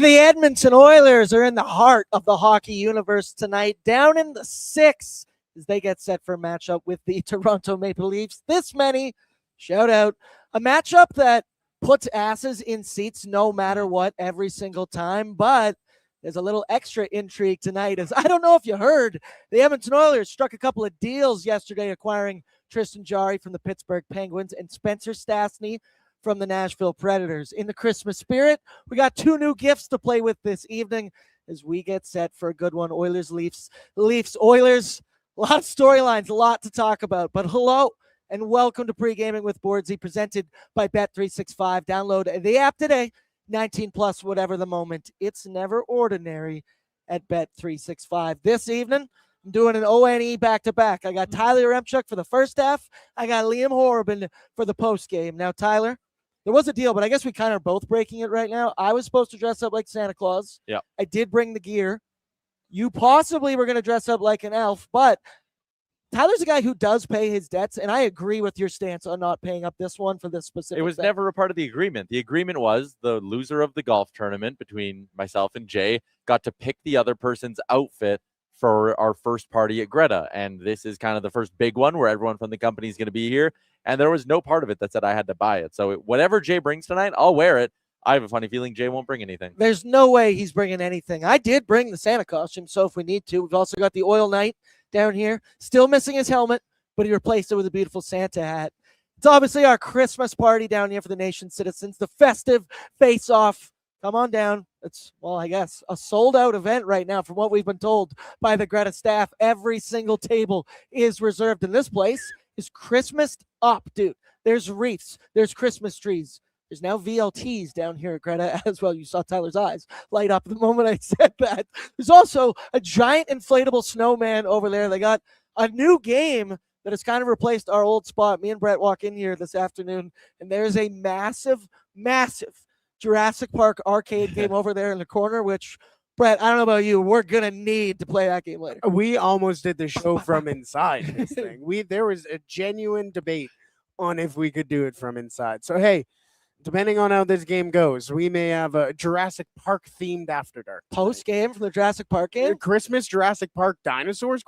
the Edmonton Oilers are in the heart of the hockey universe tonight, down in the 6 as they get set for a matchup with the Toronto Maple Leafs. This many, shout out, a matchup that puts asses in seats no matter what every single time, but there's a little extra intrigue tonight, as I don't know if you heard, the Edmonton Oilers struck a couple of deals yesterday, acquiring Tristan Jarry from the Pittsburgh Penguins and Spencer Stastney from the Nashville Predators. In the Christmas spirit, we got 2 new gifts to play with this evening as we get set for a good one. Oilers, Leafs, Oilers. A lot of storylines, a lot to talk about. But hello and welcome to Pregaming with Bordzy, presented by Bet365. Download the app today. 19 plus, whatever the moment. It's never ordinary at Bet365. This evening, I'm doing an ONE back-to-back. I got Tyler Yaremchuk for the first half. I got Liam Horriban for the post game. Now, Tyler, there was a deal, but I guess we kind of are both breaking it right now. I was supposed to dress up like Santa Claus. Yeah. I did bring the gear. You possibly were going to dress up like an elf, but Tyler's a guy who does pay his debts, and I agree with your stance on not paying up this one for this specific It was bet. never a part of the agreement. The agreement was the loser of the golf tournament between myself and Jay got to pick the other person's outfit for our first party at Greta. And this is kind of the first big one where everyone from the company is going to be here. And there was no part of it that said I had to buy it. So whatever Jay brings tonight, I'll wear it. I have a funny feeling Jay won't bring anything. There's no way he's bringing anything. I did bring the Santa costume, so if we need to. We've also got the Oil Knight down here. Still missing his helmet, but he replaced it with a beautiful Santa hat. It's obviously our Christmas party down here for the nation's citizens. The festive face-off. Come on down. It's, well, I guess, a sold-out event right now from what we've been told by the Greta staff. Every single table is reserved, and this place is Christmased up, dude. There's wreaths. There's Christmas trees. There's now VLTs down here at Greta as well. You saw Tyler's eyes light up the moment I said that. There's also a giant inflatable snowman over there. They got a new game that has kind of replaced our old spot. Me and Brett walk in here this afternoon, and there's a massive, massive Jurassic Park arcade game over there in the corner, which, Brett, I don't know about you, we're going to need to play that game later. We almost did the show from inside this thing. There was a genuine debate on if we could do it from inside. So, hey, depending on how this game goes, we may have a Jurassic Park themed After Dark post game from the Jurassic Park game. Christmas Jurassic Park dinosaurs ?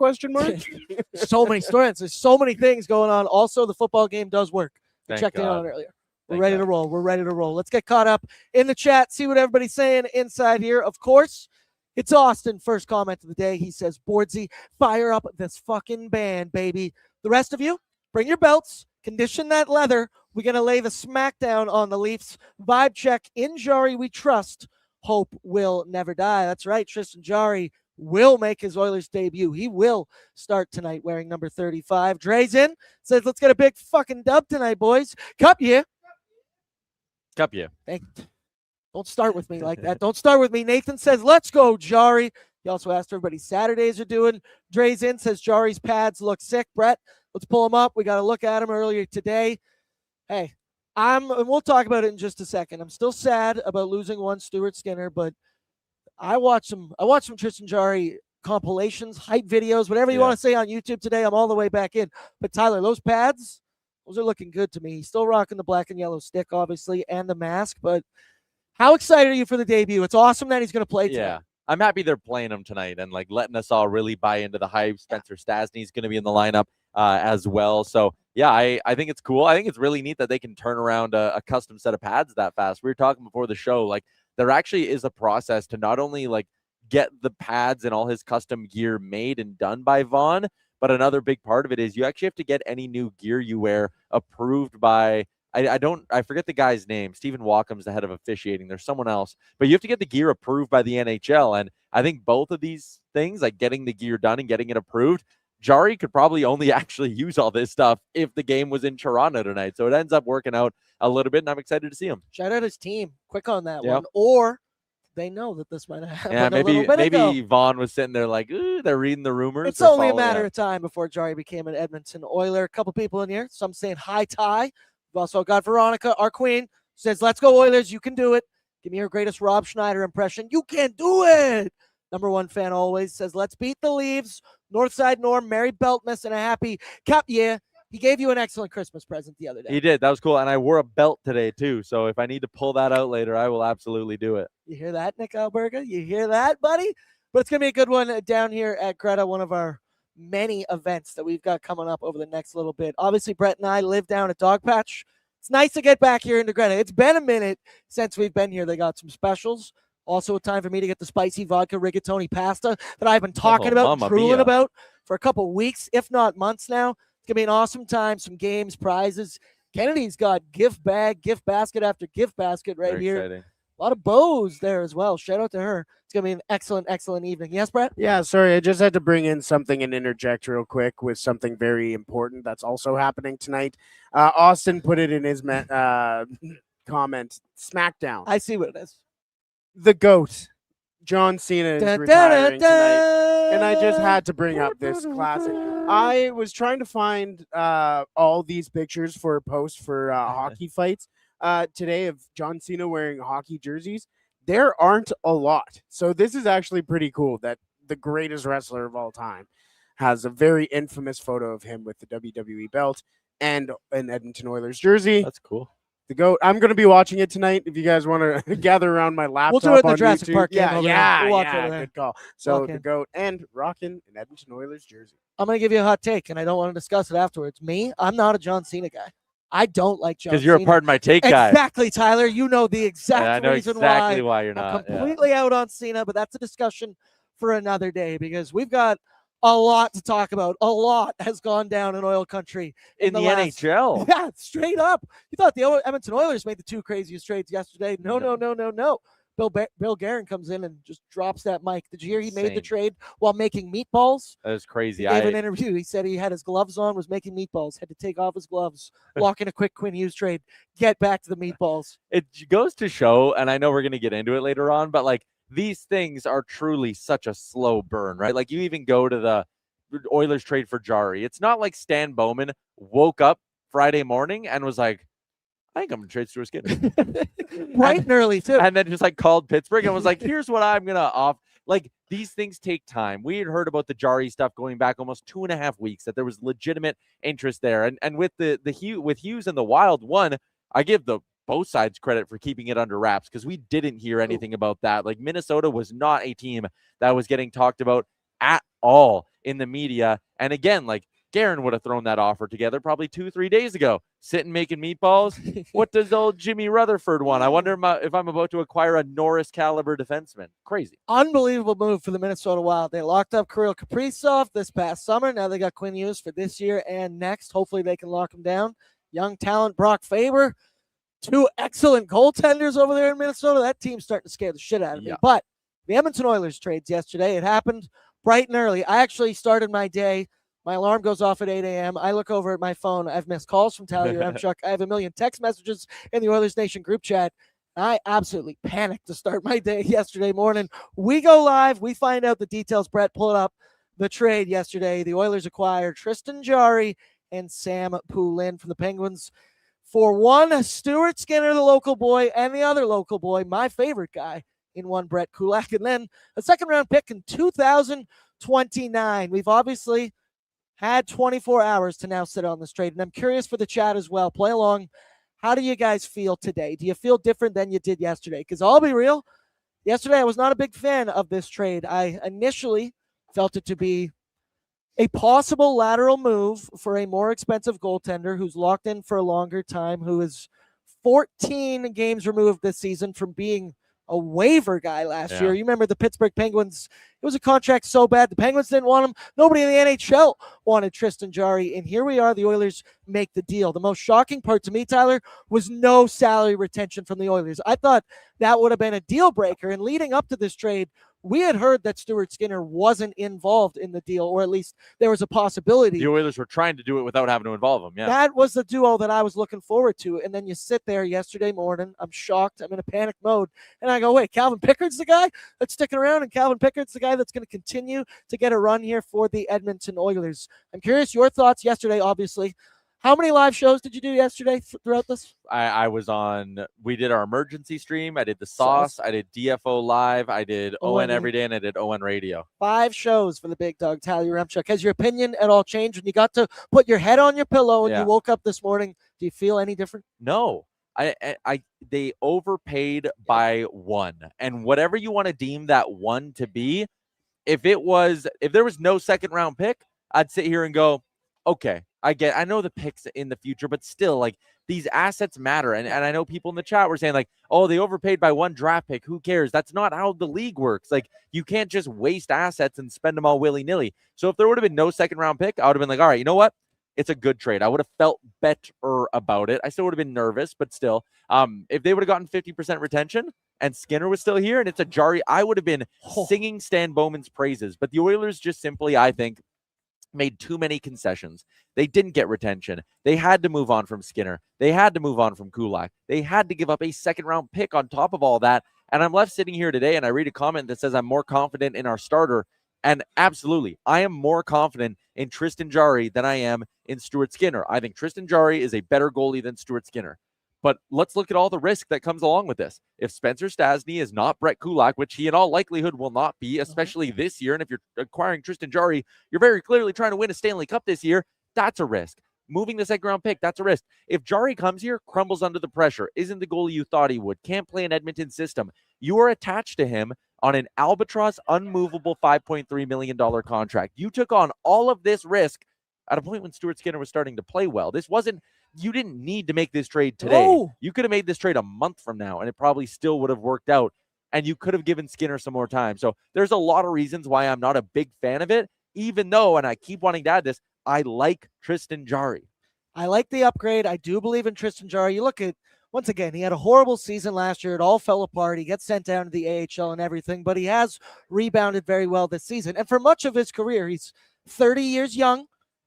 So many stories. There's so many things going on. Also, the football game does work. We checked in on it earlier. We're ready to roll. We're ready to roll. Let's get caught up in the chat, see what everybody's saying inside here. Of course, it's Austin. First comment of the day. He says, Bordzy, fire up this fucking band, baby. The rest of you, bring your belts, condition that leather. We're going to lay the smackdown on the Leafs. Vibe check. In Jarry we trust. Hope will never die. That's right. Tristan Jarry will make his Oilers debut. He will start tonight wearing number 35. Dre's in. Says, let's get a big fucking dub tonight, boys. Cup yeah. Cup you. Don't start with me like that. Don't start with me. Nathan says, let's go, Jarry. He also asked everybody Saturdays are doing. Dre's in. Says, Jarry's pads look sick. Brett, let's pull him up. We got to look at him earlier today. Hey, and we'll talk about it in just a second. I'm still sad about losing one Stuart Skinner, but I watched some Tristan Jarry compilations, hype videos, whatever you want to say on YouTube today. I'm all the way back in. But Tyler, those pads, those are looking good to me. He's still rocking the black and yellow stick, obviously, and the mask. But how excited are you for the debut? It's awesome that he's going to play tonight. Yeah. I'm happy they're playing him tonight and like letting us all really buy into the hype. Spencer Stastney's going to be in the lineup as well. So yeah, I think it's cool. I think it's really neat that they can turn around a custom set of pads that fast. We were talking before the show, like there actually is a process to not only like get the pads and all his custom gear made and done by Vaughn, but another big part of it is you actually have to get any new gear you wear approved by I forget the guy's name. Stephen Walkham's the head of officiating. There's someone else, but you have to get the gear approved by the NHL. And I think both of these things, like getting the gear done and getting it approved, Jarry could probably only actually use all this stuff if the game was in Toronto tonight. So it ends up working out a little bit, and I'm excited to see him. Shout out his team. Quick on that one. Or they know that this might happen. Yeah, maybe Vaughn was sitting there like, ooh, they're reading the rumors. It's only a matter of time before Jarry became an Edmonton Oiler. A couple people in here. Some saying hi, Ty. We've also got Veronica, our queen, says, let's go Oilers. You can do it. Give me your greatest Rob Schneider impression. You can do it. Number one fan always says, let's beat the Leaves. Northside Norm, Mary Beltmas, and a happy Cup year. He gave you an excellent Christmas present the other day. He did. That was cool. And I wore a belt today too. So if I need to pull that out later, I will absolutely do it. You hear that, Nick Alberga? You hear that, buddy? But it's going to be a good one down here at Greta, one of our many events that we've got coming up over the next little bit. Obviously, Brett and I live down at Dogpatch. It's nice to get back here into Greta. It's been a minute since we've been here. They got some specials. Also, a time for me to get the spicy vodka rigatoni pasta that I've been talking about, drooling about for a couple weeks, if not months now. It's going to be an awesome time. Some games, prizes. Kennedy's got gift bag, gift basket after gift basket right Very here. exciting. A lot of bows there as well. Shout out to her. It's going to be an excellent, excellent evening. Yes, Brett? Yeah, sorry. I just had to bring in something and interject real quick with something very important that's also happening tonight. Austin put it in his comment. SmackDown. I see what it is. The GOAT, John Cena, is retiring tonight. And I just had to bring up this classic. I was trying to find all these pictures for a post for hockey fights today of John Cena wearing hockey jerseys. There aren't a lot. So this is actually pretty cool that the greatest wrestler of all time has a very infamous photo of him with the WWE belt and an Edmonton Oilers jersey. That's cool. The GOAT. I'm going to be watching it tonight. If you guys want to gather around my laptop, we'll do it in the on Jurassic YouTube. Park game over there. We'll walk over there. Good call. So Walk the in. GOAT and rocking an Edmonton Oilers jersey. I'm going to give you a hot take, and I don't want to discuss it afterwards. Me, I'm not a John Cena guy. I don't like John Cena. Because you're a pardon my take guy. Exactly, Tyler. You know the exact I know reason exactly why you're I'm not. completely out on Cena, but that's a discussion for another day because we've got a lot to talk about. A lot has gone down in oil country In the NHL. Yeah, straight up. You thought the Edmonton Oilers made the two craziest trades yesterday. No. Bill Guerin comes in and just drops that mic. Did you hear he made the Insane. trade while making meatballs? That is crazy. He gave an interview. He said he had his gloves on, was making meatballs, had to take off his gloves, lock in a quick Quinn Hughes trade, get back to the meatballs. It goes to show, and I know we're going to get into it later on, but like these things are truly such a slow burn, right? Like you even go to the Oilers trade for Jarry. It's not like Stan Bowman woke up Friday morning and was like, I think I'm going to trade Stuart Skinner. Right and early, too. And then just like called Pittsburgh and was like, here's what I'm going to off. Like these things take time. We had heard about the Jarry stuff going back almost 2.5 weeks, that there was legitimate interest there. And with with Hughes and the Wild one, I give both sides credit for keeping it under wraps because we didn't hear anything about that. Like Minnesota was not a team that was getting talked about at all in the media. And again, like Guerin would have thrown that offer together probably 2-3 days ago. Sitting making meatballs. What does old Jimmy Rutherford want? I wonder if I'm about to acquire a Norris caliber defenseman. Crazy. Unbelievable move for the Minnesota Wild. They locked up Kirill Kaprizov this past summer. Now they got Quinn Hughes for this year and next. Hopefully they can lock him down. Young talent Brock Faber. Two excellent goaltenders over there in Minnesota. That team's starting to scare the shit out of me. But the Edmonton Oilers trades yesterday. It happened bright and early. I actually started my day. My alarm goes off at 8 a.m. I look over at my phone. I've missed calls from Tyler Yaremchuk. I have a million text messages in the Oilers Nation group chat. I absolutely panicked to start my day yesterday morning. We go live. We find out the details. Brett, pull it up. The trade yesterday. The Oilers acquired Tristan Jarry and Sam Poulin from the Penguins for one Stuart Skinner, the local boy, and the other local boy, my favorite guy, in one Brett Kulak. And then a second-round pick in 2029. We've obviously had 24 hours to now sit on this trade. And I'm curious for the chat as well. Play along. How do you guys feel today? Do you feel different than you did yesterday? Because I'll be real, yesterday I was not a big fan of this trade. I initially felt it to be a possible lateral move for a more expensive goaltender who's locked in for a longer time, who is 14 games removed this season from being a waiver guy last year. You remember the Pittsburgh Penguins, it was a contract so bad, the Penguins didn't want him. Nobody in the NHL wanted Tristan Jarry, and here we are, the Oilers make the deal. The most shocking part to me, Tyler, was no salary retention from the Oilers. I thought that would have been a deal breaker, and leading up to this trade, we had heard that Stuart Skinner wasn't involved in the deal, or at least there was a possibility. The Oilers were trying to do it without having to involve him. Yeah, that was the duo that I was looking forward to. And then you sit there yesterday morning. I'm shocked. I'm in a panic mode. And I go, wait, Calvin Pickard's the guy that's sticking around, and Calvin Pickard's the guy that's going to continue to get a run here for the Edmonton Oilers. I'm curious your thoughts yesterday, obviously. How many live shows did you do yesterday throughout this? I was on, we did our emergency stream. I did the sauce. I did DFO live. I did ON every day, and I did ON radio. 5 shows for the big dog, Tyler Yaremchuk. Has your opinion at all changed when you got to put your head on your pillow and you woke up this morning? Do you feel any different? No. They overpaid by 1. And whatever you want to deem that 1 to be, if there was no second round pick, I'd sit here and go, okay, I know the picks in the future, but still, like, these assets matter. And I know people in the chat were saying, like, oh, they overpaid by 1 draft pick. Who cares? That's not how the league works. Like, you can't just waste assets and spend them all willy-nilly. So if there would have been no second round pick, I would have been like, all right, you know what? It's a good trade. I would have felt better about it. I still would have been nervous, but still, if they would have gotten 50% retention and Skinner was still here and it's a Jarry, I would have been singing Stan Bowman's praises. But the Oilers just simply, I think, made too many concessions. They didn't get retention. They had to move on from Skinner. They had to move on from Kulak. They had to give up a second-round pick on top of all that. And I'm left sitting here today and I read a comment that says I'm more confident in our starter. And absolutely, I am more confident in Tristan Jarry than I am in Stuart Skinner. I think Tristan Jarry is a better goalie than Stuart Skinner. But let's look at all the risk that comes along with this. If Spencer Stastney is not Brett Kulak, which he in all likelihood will not be, especially this year, and if you're acquiring Tristan Jarry, you're very clearly trying to win a Stanley Cup this year, that's a risk. Moving the second-round pick, that's a risk. If Jarry comes here, crumbles under the pressure, isn't the goalie you thought he would, can't play an Edmonton system, you are attached to him on an albatross, unmovable $5.3 million contract. You took on all of this risk at a point when Stuart Skinner was starting to play well. You didn't need to make this trade today. Oh. You could have made this trade a month from now, and it probably still would have worked out, and you could have given Skinner some more time. So there's a lot of reasons why I'm not a big fan of it, even though, and I keep wanting to add this, I like Tristan Jarry. I like the upgrade. I do believe in Tristan Jarry. You look at, once again, he had a horrible season last year. It all fell apart. He gets sent down to the AHL and everything, but he has rebounded very well this season. And for much of his career, he's 30 years young,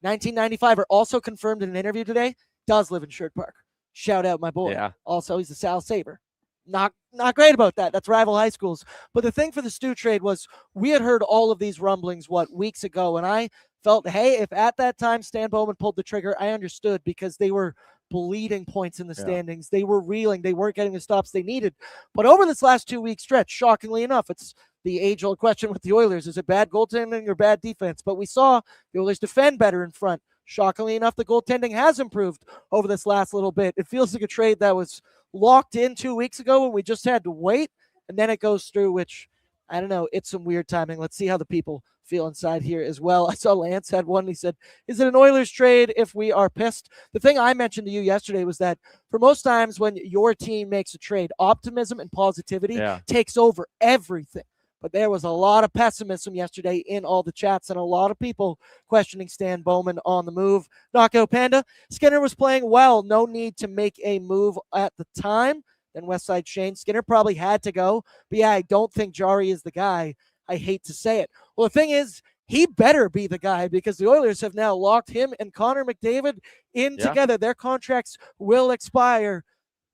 1995, are also confirmed in an interview today, does live in Sherwood Park. Shout out my boy. Yeah. Also, he's a Sal Sabre. Not great about that. That's rival high schools. But the thing for the Stu trade was we had heard all of these rumblings, weeks ago, and I felt, hey, if at that time Stan Bowman pulled the trigger, I understood because they were bleeding points in the standings. They were reeling. They weren't getting the stops they needed. But over this last 2-week stretch, shockingly enough, it's the age-old question with the Oilers. Is it bad goaltending or bad defense? But we saw the Oilers defend better in front. Shockingly enough, the goaltending has improved over this last little bit. It feels like a trade that was locked in 2 weeks ago and we just had to wait, and then it goes through, which, I don't know, it's some weird timing. Let's see how the people feel inside here as well. I saw Lance had one. He said, is it an Oilers trade if we are pissed? The thing I mentioned to you yesterday was that for most times when your team makes a trade, optimism and positivity takes over everything. But there was a lot of pessimism yesterday in all the chats and a lot of people questioning Stan Bowman on the move. Knockout Panda, Skinner was playing well. No need to make a move at the time. Then Westside Shane, Skinner probably had to go. But yeah, I don't think Jarry is the guy. I hate to say it. Well, the thing is, he better be the guy because the Oilers have now locked him and Connor McDavid in together. Their contracts will expire.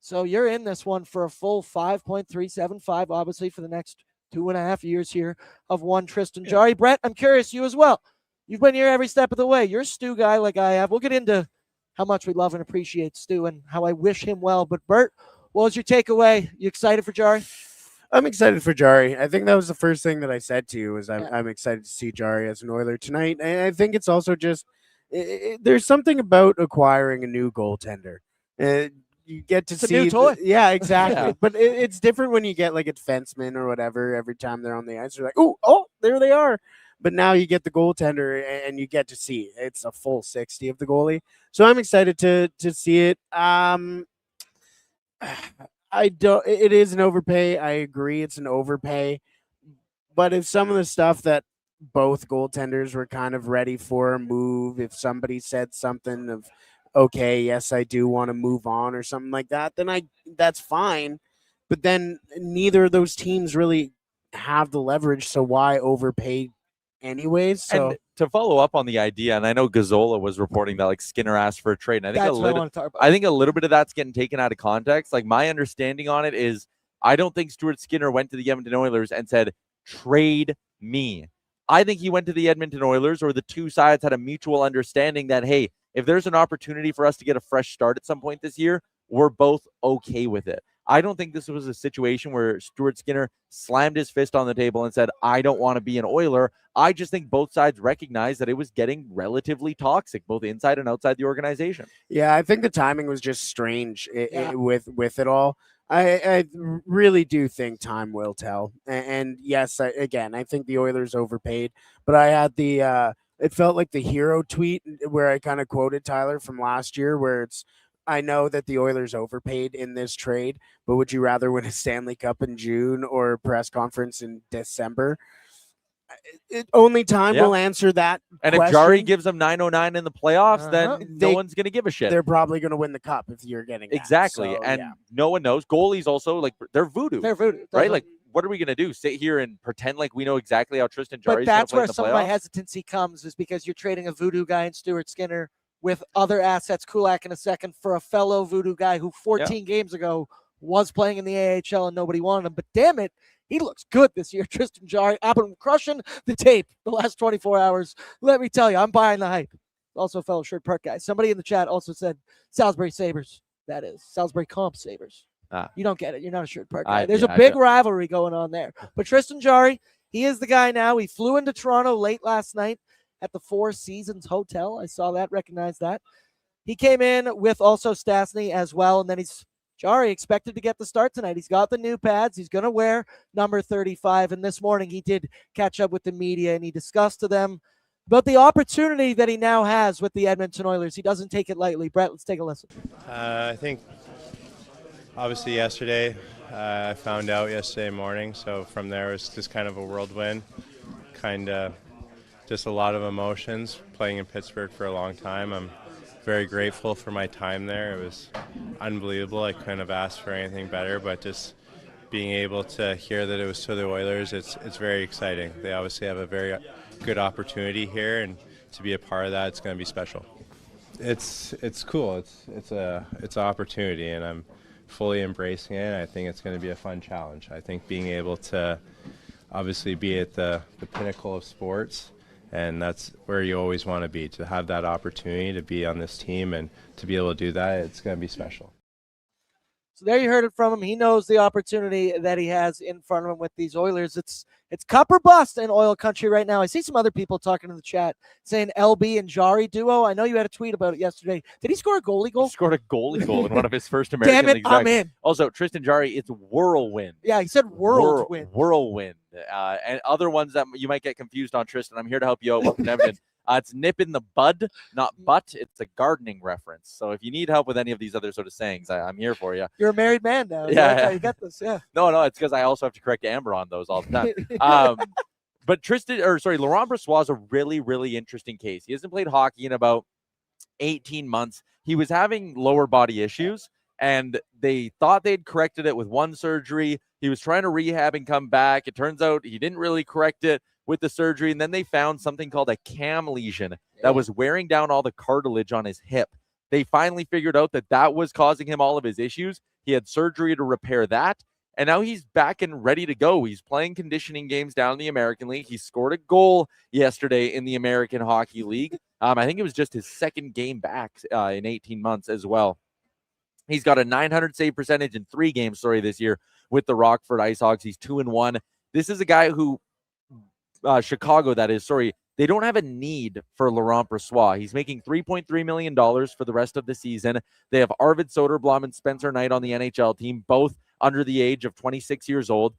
So you're in this one for a full 5.375, obviously, for the next 2.5 years here of one Tristan Jarry. Brett, I'm curious, you as well. You've been here every step of the way. You're a Stu guy like I have. We'll get into how much we love and appreciate Stu and how I wish him well. But Bert, what was your takeaway? You excited for Jarry? I'm excited for Jarry. I think that was the first thing that I said to you was I'm excited to see Jarry as an Oiler tonight. And I think it's also just there's something about acquiring a new goaltender. You get to see a new toy. Yeah, exactly. But it's different when you get like a defenseman or whatever. Every time they're on the ice, you're like, oh, there they are. But now you get the goaltender and you get to see it's a full 60 of the goalie. So I'm excited to see it. It is an overpay. I agree it's an overpay. But if some of the stuff that both goaltenders were kind of ready for a move, if somebody said something of, okay, yes, I do want to move on or something like that, then that's fine. But then neither of those teams really have the leverage, so why overpay anyways? So and to follow up on the idea, and I know Gazzola was reporting that like Skinner asked for a trade, and I think I think a little bit of that's getting taken out of context. Like my understanding on it is I don't think Stuart Skinner went to the Edmonton Oilers and said, trade me. I think he went to the Edmonton Oilers, or the two sides had a mutual understanding that, hey, if there's an opportunity for us to get a fresh start at some point this year, we're both okay with it. I don't think this was a situation where Stuart Skinner slammed his fist on the table and said, I don't want to be an Oiler. I just think both sides recognized that it was getting relatively toxic, both inside and outside the organization. Yeah, I think the timing was just strange with it all. I really do think time will tell. And yes, again, I think the Oilers overpaid, but I had the it felt like the hero tweet where I kind of quoted Tyler from last year, where it's, I know that the Oilers overpaid in this trade, but would you rather win a Stanley Cup in June or a press conference in December? Only time will answer that. And question. If Jarry gives them 909 in the playoffs, then no one's going to give a shit. They're probably going to win the cup if you're getting that. Exactly. So, and no one knows. Goalies also, like, they're voodoo. They're voodoo. Right? Like, what are we going to do? Sit here and pretend like we know exactly how Tristan Jarry's going to play in the playoffs? But that's where some of my hesitancy comes, is because you're trading a voodoo guy in Stuart Skinner with other assets, Kulak in a second, for a fellow voodoo guy who 14 games ago was playing in the AHL and nobody wanted him. But damn it, he looks good this year, Tristan Jarry. I've been crushing the tape the last 24 hours. Let me tell you, I'm buying the hype. Also a fellow Shirt Park guy. Somebody in the chat also said Salisbury Sabres. That is Salisbury Comp Sabres. You don't get it. You're not a Shirt Park guy. There's a big rivalry going on there. But Tristan Jarry, he is the guy now. He flew into Toronto late last night at the Four Seasons Hotel. I saw that, recognized that. He came in with also Stastney as well, and then Jarry expected to get the start tonight. He's got the new pads. He's going to wear number 35, and this morning he did catch up with the media, and he discussed to them about the opportunity that he now has with the Edmonton Oilers. He doesn't take it lightly. Brett, let's take a listen. I think, obviously, yesterday, I found out yesterday morning, so from there it was just kind of a whirlwind, kind of just a lot of emotions, playing in Pittsburgh for a long time. I'm very grateful for my time there. It was unbelievable. I couldn't have asked for anything better, but just being able to hear that it was to the Oilers, it's very exciting. They obviously have a very good opportunity here, and to be a part of that, it's going to be special. It's cool. It's an opportunity, and I'm fully embracing it. I think it's going to be a fun challenge. I think being able to obviously be at the pinnacle of sports, and that's where you always want to be, to have that opportunity to be on this team and to be able to do that, it's going to be special. So there you heard it from him. He knows the opportunity that he has in front of him with these Oilers. It's cup or bust in oil country right now. I see some other people talking in the chat saying LB and Jarry duo. I know you had a tweet about it yesterday. Did he score a goalie goal? He scored a goalie goal in one of his first American Damn it, League I'm in. Also, Tristan Jarry, it's whirlwind. Yeah, he said whirlwind. Whirlwind. And other ones that you might get confused on, Tristan, I'm here to help you out. Welcome to Edmonton. It's nip in the bud, not butt. It's a gardening reference. So if you need help with any of these other sort of sayings, I'm here for you. You're a married man now. Yeah. You got this. Yeah. No, it's because I also have to correct Amber on those all the time. But Laurent Brossoit is a really, really interesting case. He hasn't played hockey in about 18 months. He was having lower body issues, and they thought they'd corrected it with one surgery. He was trying to rehab and come back. It turns out he didn't really correct it with the surgery, and then they found something called a cam lesion that was wearing down all the cartilage on his hip. They finally figured out that was causing him all of his issues. He had surgery to repair that, and now he's back and ready to go. He's playing conditioning games down in the American League. He scored a goal yesterday in the American Hockey League. I think it was just his second game back in 18 months as well. He's got a .900 save percentage in 3 games, this year with the Rockford IceHogs. He's 2-1. This is a guy who Chicago, they don't have a need for Laurent Brossoit. He's making $3.3 million for the rest of the season. They have Arvid Soderblom and Spencer Knight on the NHL team, both under the age of 26 years old.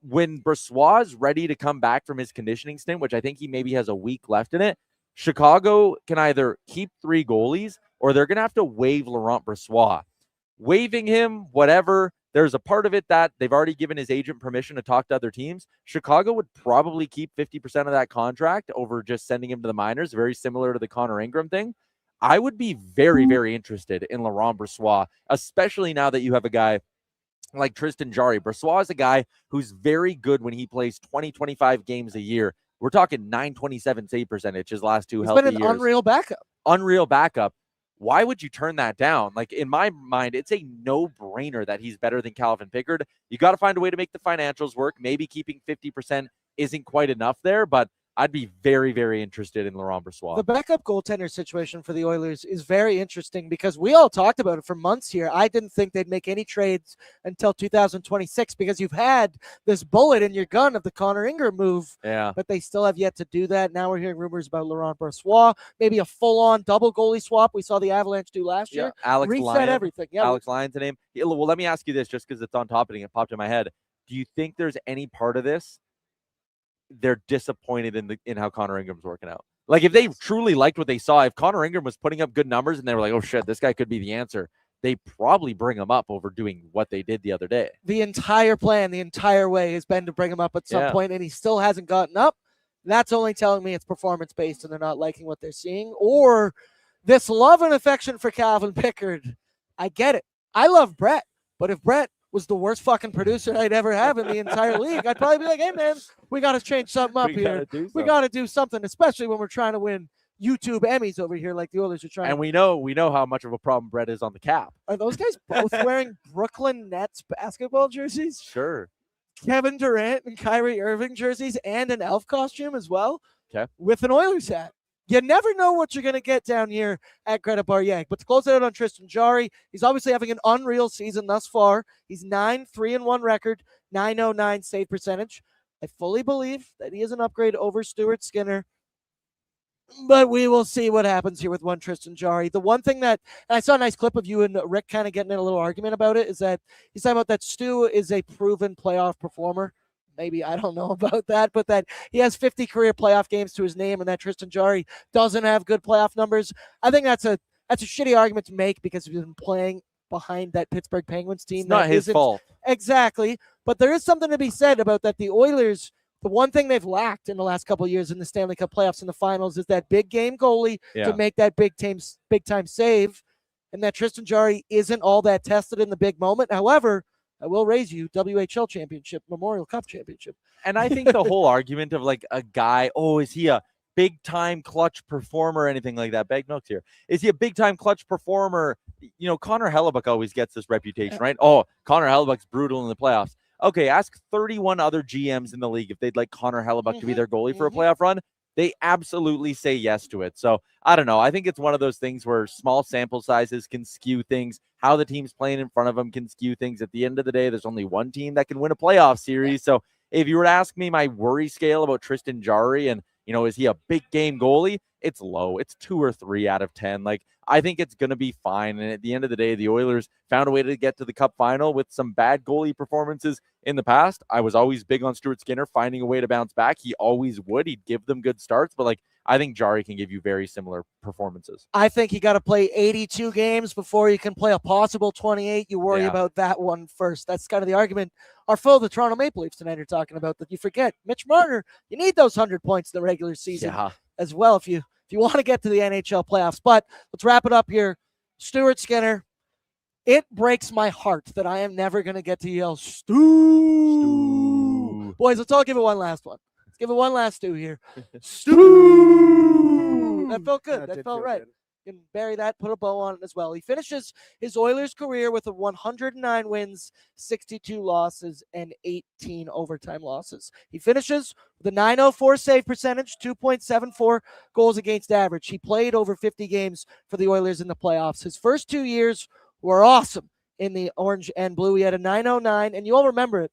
When Brossoit is ready to come back from his conditioning stint, which I think he maybe has a week left in it, Chicago can either keep 3 goalies or they're going to have to waive Laurent Brossoit. Waiving him, whatever. There's a part of it that they've already given his agent permission to talk to other teams. Chicago would probably keep 50% of that contract over just sending him to the minors, very similar to the Connor Ingram thing. I would be very, very interested in Laurent Brossoit, especially now that you have a guy like Tristan Jarry. Brossoit is a guy who's very good when he plays 20, 25 games a year. We're talking .927 save percentage his last 2 healthy years. He's been an unreal backup. Unreal backup. Why would you turn that down? Like, in my mind, it's a no-brainer that he's better than Calvin Pickard. You got to find a way to make the financials work. Maybe keeping 50% isn't quite enough there, but I'd be very, very interested in Laurent Brossoit. The backup goaltender situation for the Oilers is very interesting because we all talked about it for months here. I didn't think they'd make any trades until 2026 because you've had this bullet in your gun of the Connor Ingram move, Yeah. but they still have yet to do that. Now we're hearing rumors about Laurent Brossoit, maybe a full-on double goalie swap we saw the Avalanche do last year. Alex Reset Lyon. everything. Yeah, Alex Lyon's a name. Yeah, well, let me ask you this just because it's on topic and it popped in my head. Do you think there's any part of this they're disappointed in how Connor Ingram's working out? Like, if they truly liked what they saw, if Connor Ingram was putting up good numbers and they were like, oh shit, this guy could be the answer, they probably bring him up over doing what they did the other day. The entire plan, the entire way has been to bring him up at some point, and he still hasn't gotten up. That's only telling me it's performance-based and they're not liking what they're seeing. Or this love and affection for Calvin Pickard. I get it. I love Brett, but if Brett was the worst fucking producer I'd ever have in the entire league, I'd probably be like, hey, man, we got to change something up here. We got to do something, especially when we're trying to win YouTube Emmys over here like the Oilers are trying. And we know how much of a problem Brett is on the cap. Are those guys both wearing Brooklyn Nets basketball jerseys? Sure. Kevin Durant and Kyrie Irving jerseys and an elf costume as well. Okay. With an Oilers hat. You never know what you're going to get down here at Greta Christmas. But to close it out on Tristan Jarry, he's obviously having an unreal season thus far. He's 9-3-1 record, 909 save percentage. I fully believe that he is an upgrade over Stuart Skinner. But we will see what happens here with one Tristan Jarry. The one thing that, and I saw a nice clip of you and Rick kind of getting in a little argument about it, is that he's talking about that Stu is a proven playoff performer. Maybe, I don't know about that, but that he has 50 career playoff games to his name and that Tristan Jarry doesn't have good playoff numbers. I think that's a shitty argument to make because he's been playing behind that Pittsburgh Penguins team. It's not his fault. Exactly. But there is something to be said about that. The Oilers, the one thing they've lacked in the last couple of years in the Stanley Cup playoffs and the finals is that big game goalie to make that big time save. And that Tristan Jarry isn't all that tested in the big moment. However, I will raise you WHL championship, Memorial Cup championship. And I think the whole argument of like a guy, oh, is he a big time clutch performer or anything like that? Bag notes here. Is he a big time clutch performer? You know, Connor Hellebuck always gets this reputation, right? Oh, Connor Hellebuck's brutal in the playoffs. Okay, ask 31 other GMs in the league if they'd like Connor Hellebuck to be their goalie for a playoff run. They absolutely say yes to it. So I don't know. I think it's one of those things where small sample sizes can skew things. How the team's playing in front of them can skew things. At the end of the day, there's only one team that can win a playoff series. So if you were to ask me my worry scale about Tristan Jarry and, you know, is he a big game goalie? It's low. It's 2 or 3 out of 10. Like, I think it's going to be fine. And at the end of the day, the Oilers found a way to get to the Cup final with some bad goalie performances in the past. I was always big on Stuart Skinner finding a way to bounce back. He always would. He'd give them good starts. But, like, I think Jarry can give you very similar performances. I think you got to play 82 games before you can play a possible 28. You worry about that one first. That's kind of the argument our foe, the Toronto Maple Leafs, tonight are talking about, that you forget. Mitch Marner, you need those 100 points in the regular season as well if you want to get to the NHL playoffs. But let's wrap it up here. Stuart Skinner, it breaks my heart that I am never going to get to yell, Stu. Boys, let's all give it one last one. Let's give it one last Stu here. Stu. That felt good. That felt right. Good. You can bury that, put a bow on it as well. He finishes his Oilers career with a 109 wins, 62 losses, and 18 overtime losses. He finishes with a 904 save percentage, 2.74 goals against average. He played over 50 games for the Oilers in the playoffs. His first 2 years were awesome in the orange and blue. He had a 909, and you all remember it.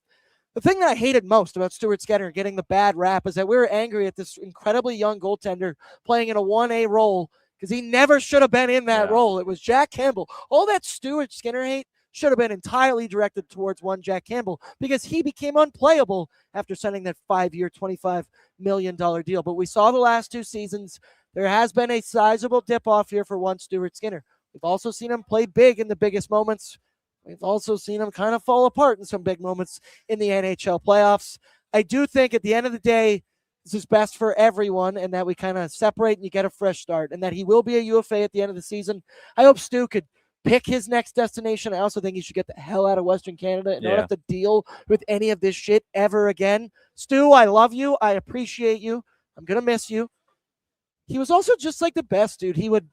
The thing that I hated most about Stuart Skinner getting the bad rap is that we were angry at this incredibly young goaltender playing in a 1A role because he never should have been in that role. It was Jack Campbell. All that Stuart Skinner hate should have been entirely directed towards one Jack Campbell because he became unplayable after signing that 5-year, $25 million deal. But we saw the last 2 seasons, there has been a sizable dip-off here for one Stuart Skinner. We've also seen him play big in the biggest moments. We've also seen him kind of fall apart in some big moments in the NHL playoffs. I do think at the end of the day, this is best for everyone, and that we kind of separate and you get a fresh start, and that he will be a UFA at the end of the season. I hope Stu could pick his next destination. I also think he should get the hell out of Western Canada and not have to deal with any of this shit ever again. Stu, I love you. I appreciate you. I'm going to miss you. He was also just like the best, dude. He would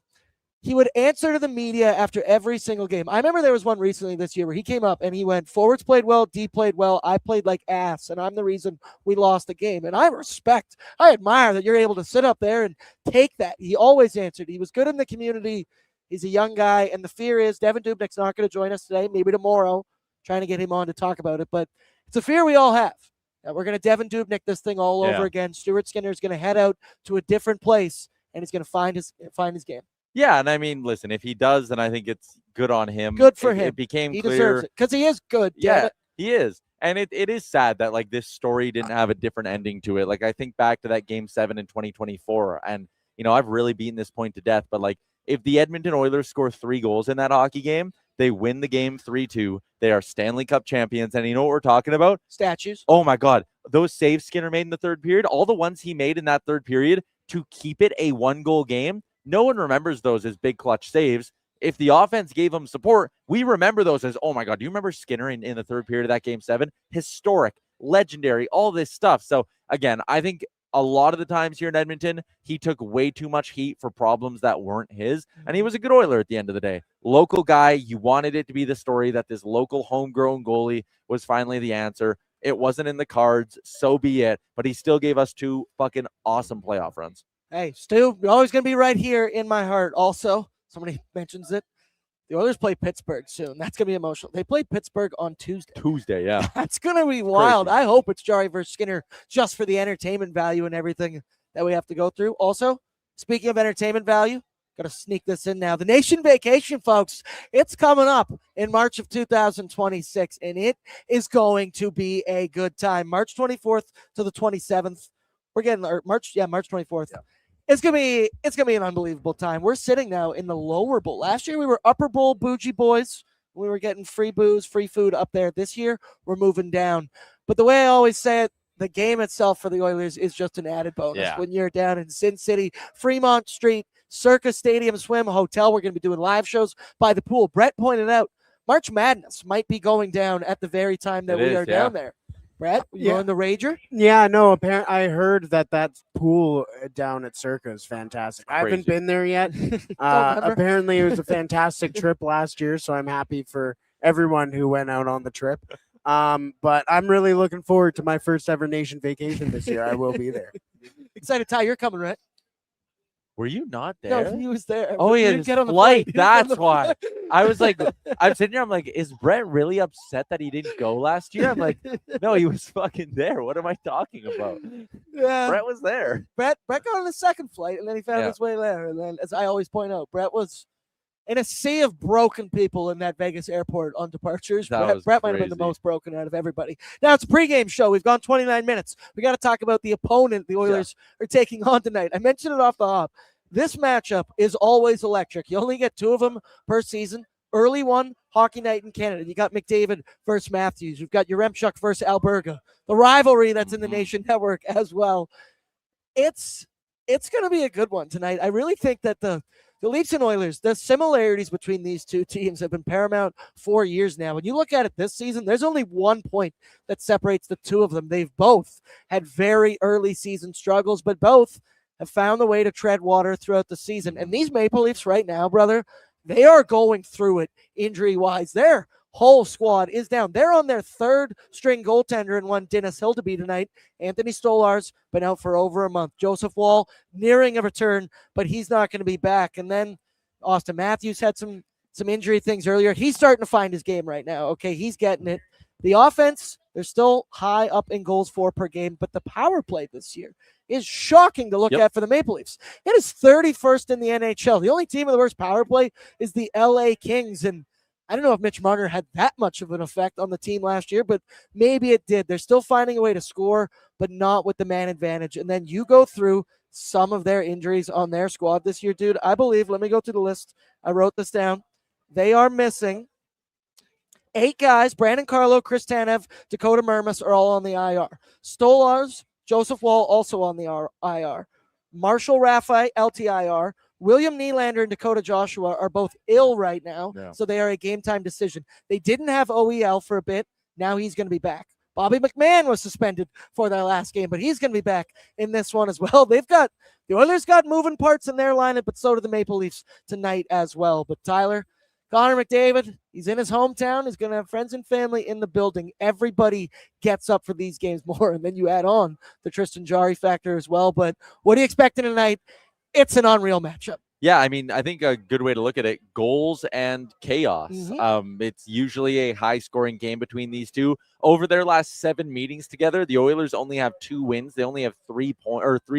he would answer to the media after every single game. I remember there was one recently this year where he came up and he went, forwards played well, D played well, I played like ass, and I'm the reason we lost the game. And I admire that you're able to sit up there and take that. He always answered. He was good in the community. He's a young guy, and the fear is Devan Dubnyk's not going to join us today, maybe tomorrow, trying to get him on to talk about it. But it's a fear we all have. That we're going to Devan Dubnyk this thing all over again. Stuart Skinner is going to head out to a different place, and he's going to find his game. Yeah, and I mean, listen, if he does, then I think it's good on him. Good for him. It became he clear. Deserves it because he is good. Yeah, he is. And it is sad that like this story didn't have a different ending to it. Like I think back to that Game 7 in 2024, and I've really beaten this point to death. But like if the Edmonton Oilers score 3 goals in that hockey game, they win the game 3-2. They are Stanley Cup champions, and you know what we're talking about? Statues. Oh my God, those saves Skinner made in the third period, all the ones he made in that third period to keep it a 1-goal game. No one remembers those as big clutch saves. If the offense gave him support, we remember those as, oh my God, do you remember Skinner in the third period of that Game 7? Historic, legendary, all this stuff. So again, I think a lot of the times here in Edmonton, he took way too much heat for problems that weren't his. And he was a good Oiler at the end of the day. Local guy, you wanted it to be the story that this local homegrown goalie was finally the answer. It wasn't in the cards, so be it. But he still gave us 2 fucking awesome playoff runs. Hey, Stu, you're always going to be right here in my heart. Also, somebody mentions it. The Oilers play Pittsburgh soon. That's going to be emotional. They play Pittsburgh on Tuesday. Yeah. That's going to be wild. Crazy. I hope it's Jarry versus Skinner just for the entertainment value and everything that we have to go through. Also, speaking of entertainment value, got to sneak this in now. The Nation Vacation, folks, it's coming up in March of 2026, and it is going to be a good time. March 24th to the 27th. We're getting March 24th. Yeah. It's gonna be an unbelievable time. We're sitting now in the lower bowl. Last year we were upper bowl bougie boys. We were getting free booze, free food up there. This year we're moving down. But the way I always say it, the game itself for the Oilers is just an added bonus. Yeah. When you're down in Sin City, Fremont Street, Circus Stadium Swim Hotel, we're gonna be doing live shows by the pool. Brett pointed out March Madness might be going down at the very time that we are down there. Brett, you on the Rager? Yeah, no, apparently I heard that pool down at Circa is fantastic. I haven't been there yet. Apparently it was a fantastic trip last year, so I'm happy for everyone who went out on the trip. But I'm really looking forward to my first ever Nation Vacation this year. I will be there. Excited, Ty, you're coming, right? Were you not there? No, he was there. Oh, he had his flight. That's why. I was like, I'm sitting here. I'm like, is Brett really upset that he didn't go last year? I'm like, no, he was fucking there. What am I talking about? Yeah, Brett was there. Brett got on the second flight, and then he found his way there. And then, as I always point out, Brett was in a sea of broken people in that Vegas airport on departures. Brett might have been the most broken out of everybody. Now it's a pregame show. We've gone 29 minutes. We got to talk about the opponent the Oilers are taking on tonight. I mentioned it off the hop. This matchup is always electric. You only get 2 of them per season. Early one, Hockey Night in Canada. You got McDavid versus Matthews. You've got Yaremchuk versus Alberga. The rivalry that's in the Nation Network as well. It's going to be a good one tonight. I really think that the Leafs and Oilers, the similarities between these two teams have been paramount for years now. When you look at it this season, there's only 1 point that separates the 2 of them. They've both had very early season struggles, but both have found the way to tread water throughout the season. And these Maple Leafs right now, brother, they are going through it injury-wise. Their whole squad is down. They're on their 3rd string goaltender in one, Dennis Hildeby tonight. Anthony Stolar's been out for over a month. Joseph Woll nearing a return, but he's not going to be back. And then Austin Matthews had some injury things earlier. He's starting to find his game right now. Okay, he's getting it. The offense, they're still high up in goals for per game, but the power play this year is shocking to look at for the Maple Leafs. It is 31st in the NHL. The only team with the worst power play is the LA Kings, and I don't know if Mitch Marner had that much of an effect on the team last year, but maybe it did. They're still finding a way to score, but not with the man advantage. And then you go through some of their injuries on their squad this year, dude. I believe, let me go through the list. I wrote this down. They are missing 8 guys. Brandon Carlo, Chris Tanev, Dakota Mermis are all on the IR. Stolarz, Joseph Woll also on the IR. Marshall Raffi, LTIR. William Nylander and Dakota Joshua are both ill right now, so they are a game-time decision. They didn't have OEL for a bit. Now he's going to be back. Bobby McMahon was suspended for their last game, but he's going to be back in this one as well. The Oilers got moving parts in their lineup, but so do the Maple Leafs tonight as well. But Tyler, Connor McDavid, he's in his hometown. He's going to have friends and family in the building. Everybody gets up for these games more, and then you add on the Tristan Jarry factor as well. But what are you expecting tonight? It's an unreal matchup. Yeah, I mean, I think a good way to look at it, goals and chaos. It's usually a high-scoring game between these two. Over their last 7 meetings together, the Oilers only have 2 wins. They only have 3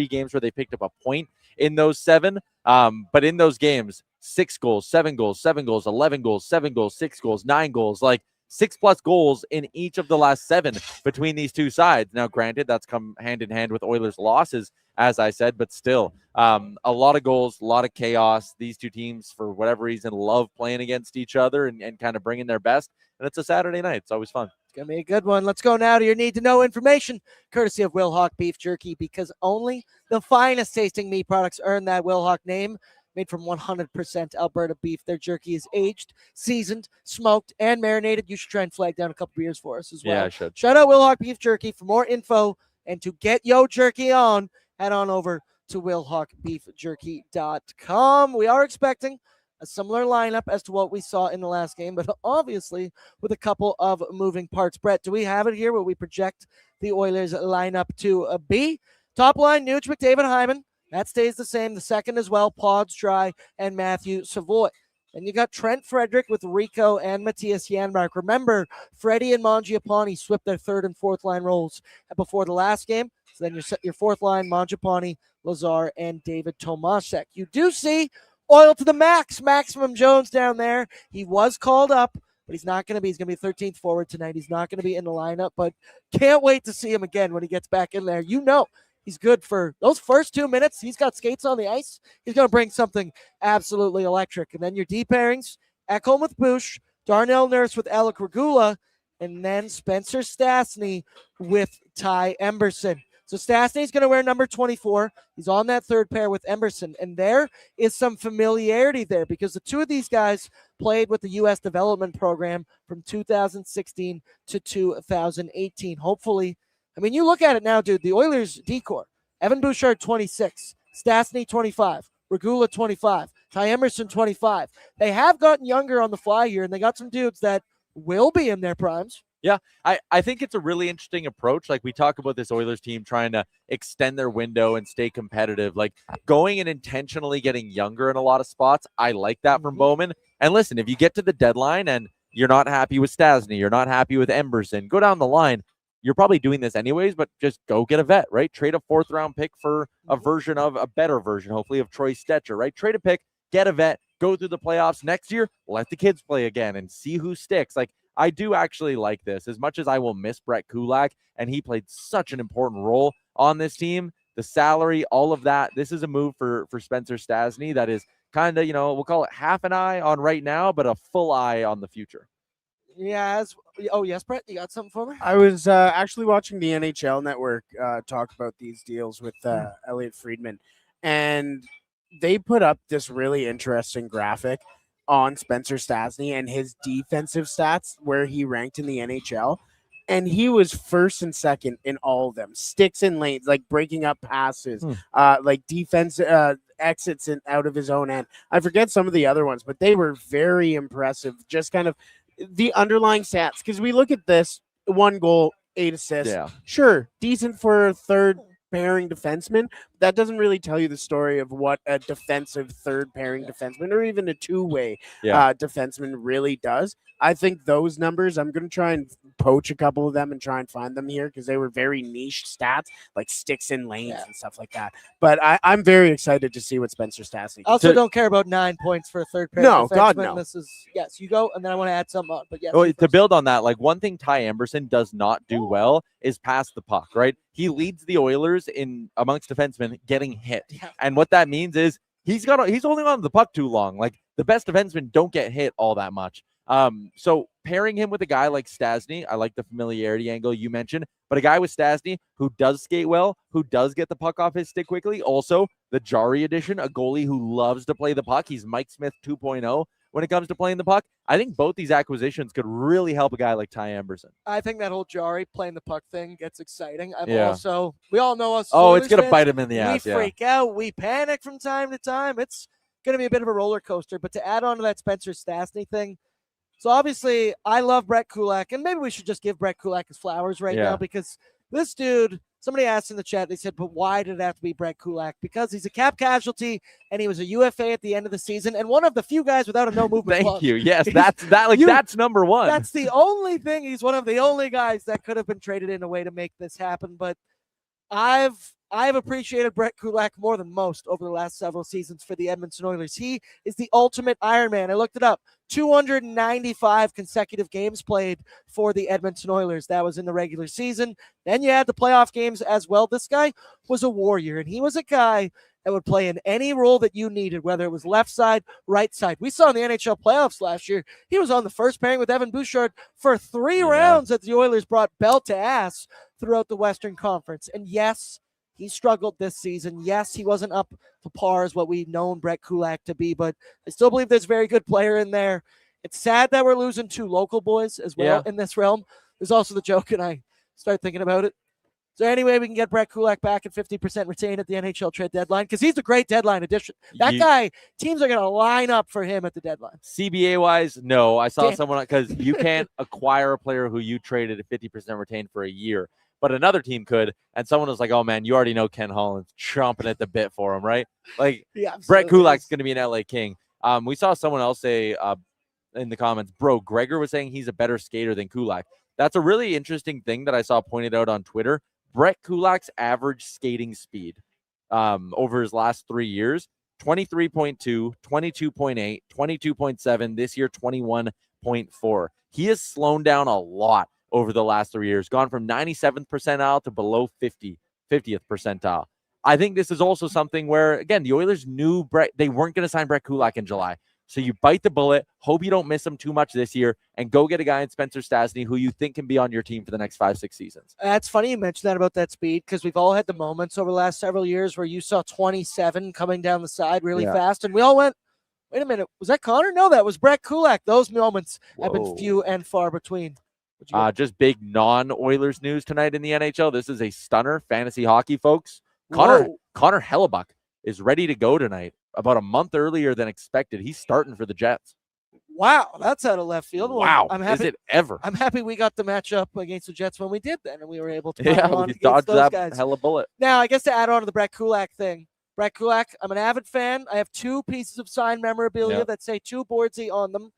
games where they picked up a point in those 7. But in those games, 6 goals, 7 goals, 7 goals, 11 goals, 7 goals, 6 goals, 9 goals, like 6+ goals in each of the last 7 between these two sides. Now, granted, that's come hand in hand with Oilers' losses, as I said, but still, a lot of goals, a lot of chaos. These two teams, for whatever reason, love playing against each other and kind of bringing their best. And it's a Saturday night. It's always fun. It's going to be a good one. Let's go now to your need-to-know information, courtesy of Wilhauk Beef Jerky, because only the finest tasting meat products earn that Wilhauk name. Made from 100% Alberta beef. Their jerky is aged, seasoned, smoked, and marinated. You should try and flag down a couple beers for us as well. Yeah, I should. Shout out Wilhauk Beef Jerky. For more info and to get yo jerky on, head on over to WilhaukBeefJerky.com. We are expecting a similar lineup as to what we saw in the last game, but obviously with a couple of moving parts. Brett, do we have it here where we project the Oilers lineup to be? Top line, Nuge, McDavid, Hyman. That stays the same. The second as well, Pods, Dry, and Matthew Savoy. Then you got Trent Frederick with Rico and Matthias Janmark. Remember, Freddie and Mangiapane swept their third and fourth line roles before the last game. So then your fourth line, Mangiapane, Lazar, and David Tomasek. You do see oil to the max, Maximum Jones down there. He was called up, but he's not going to be. He's going to be 13th forward tonight. He's not going to be in the lineup, but can't wait to see him again when he gets back in there. You know, he's good for those first 2 minutes. He's got skates on the ice. He's going to bring something absolutely electric. And then your D pairings, Ekholm with Bush, Darnell Nurse with Alec Regula, and then Spencer Stastney with Ty Emberson. So Stastney's going to wear number 24. He's on that third pair with Emberson. And there is some familiarity there because the two of these guys played with the U.S. development program from 2016 to 2018. Hopefully, I mean, you look at it now, dude, the Oilers decor, Evan Bouchard, 26, Stastney, 25, Regula, 25, Ty Emerson, 25. They have gotten younger on the fly here, and they got some dudes that will be in their primes. Yeah, I think it's a really interesting approach. Like, we talk about this Oilers team trying to extend their window and stay competitive. Like, going and intentionally getting younger in a lot of spots, I like that from Bowman. And listen, if you get to the deadline and you're not happy with Stastney, you're not happy with Emberson, go down the line. You're probably doing this anyways, but just go get a vet, right? Trade a 4th-round pick for a better version, hopefully, of Troy Stetcher, right? Trade a pick, get a vet, go through the playoffs next year, let the kids play again and see who sticks. Like, I do actually like this. As much as I will miss Brett Kulak, and he played such an important role on this team, the salary, all of that, this is a move for Spencer Stastney that is kind of, we'll call it half an eye on right now, but a full eye on the future. Yeah. Yes, Brett, you got something for me? I was actually watching the NHL Network talk about these deals with Elliot Friedman, and they put up this really interesting graphic on Spencer Stastney and his defensive stats, where he ranked in the NHL. And he was first and second in all of them. Sticks in lanes, like breaking up passes, like defense exits out of his own end. I forget some of the other ones, but they were very impressive. Just kind of the underlying stats. Because we look at this, 1 goal, 8 assists. Yeah. Sure, decent for a third pairing defenseman. That doesn't really tell you the story of what a defensive third pairing defenseman or even a two-way defenseman really does. I think those numbers, I'm going to try and poach a couple of them and try and find them here because they were very niche stats, like sticks in lanes and stuff like that. But I'm very excited to see what Spencer Stastney does. Also, don't care about 9 points for a third pair. No, God, no. This is, yes, you go, and then I want to add something on. But yes, to build on that, like, one thing Ty Emberson does not do well is pass the puck, right? He leads the Oilers in amongst defensemen getting hit. Yeah. And what that means is he's holding on to the puck too long. Like, the best defensemen don't get hit all that much. So pairing him with a guy like Stastney, I like the familiarity angle you mentioned, but a guy with Stastney who does skate well, who does get the puck off his stick quickly. Also, the Jarry edition, a goalie who loves to play the puck. He's Mike Smith 2.0 when it comes to playing the puck. I think both these acquisitions could really help a guy like Ty Emberson. I think that whole Jarry playing the puck thing gets exciting. We all know us. Oh, Oilers it's going to fans, bite him in the ass. We freak out. We panic from time to time. It's going to be a bit of a roller coaster. But to add on to that Spencer Stastney thing, so obviously I love Brett Kulak, and maybe we should just give Brett Kulak his flowers right now, because this dude, somebody asked in the chat, they said, but why did it have to be Brett Kulak? Because he's a cap casualty, and he was a UFA at the end of the season, and one of the few guys without a no movement clause. Thank you. Yes, that's number one. That's the only thing. He's one of the only guys that could have been traded in a way to make this happen. But I've appreciated Brett Kulak more than most over the last several seasons for the Edmonton Oilers. He is the ultimate Iron Man. I looked it up. 295 consecutive games played for the Edmonton Oilers. That was in the regular season. Then you had the playoff games as well. This guy was a warrior, and he was a guy that would play in any role that you needed, whether it was left side, right side. We saw in the NHL playoffs last year, he was on the first pairing with Evan Bouchard for 3 rounds as the Oilers brought belt to ass throughout the Western Conference. And yes, he struggled this season. Yes, he wasn't up to par as what we've known Brett Kulak to be, but I still believe there's a very good player in there. It's sad that we're losing 2 local boys as well in this realm. There's also the joke, and I start thinking about it. So anyway, we can get Brett Kulak back at 50% retained at the NHL trade deadline, because he's a great deadline addition. That guy, teams are going to line up for him at the deadline. CBA-wise, no. I saw someone, because you can't acquire a player who you traded at 50% retained for a year. But another team could, and someone was like, oh, man, you already know Ken Holland's chomping at the bit for him, right? Like, Brett Kulak's going to be an LA King. We saw someone else say in the comments, bro, Gregor was saying he's a better skater than Kulak. That's a really interesting thing that I saw pointed out on Twitter. Brett Kulak's average skating speed over his last 3 years, 23.2, 22.8, 22.7, this year 21.4. He has slowed down a lot over the last 3 years, gone from 97th percentile to below 50th percentile. I think this is also something where, again, the Oilers knew they weren't going to sign Brett Kulak in July. So you bite the bullet, hope you don't miss him too much this year, and go get a guy in Spencer Stastney who you think can be on your team for the next 5-6 seasons. That's funny you mentioned that about that speed, because we've all had the moments over the last several years where you saw 27 coming down the side really fast, and we all went, wait a minute, was that Connor? No, that was Brett Kulak. Those moments have been few and far between. Just big non-Oilers news tonight in the NHL. This is a stunner, fantasy hockey, folks. Connor Hellebuck is ready to go tonight, about a month earlier than expected. He's starting for the Jets. Wow, that's out of left field. Wow, I'm happy, is it ever? I'm happy we got the matchup against the Jets when we did then, and we were able to we dodged that guys. hella bullet. Now, I guess to add on to the Brett Kulak thing, Brett Kulak, I'm an avid fan. I have 2 pieces of signed memorabilia that say 2 Bordzy on them.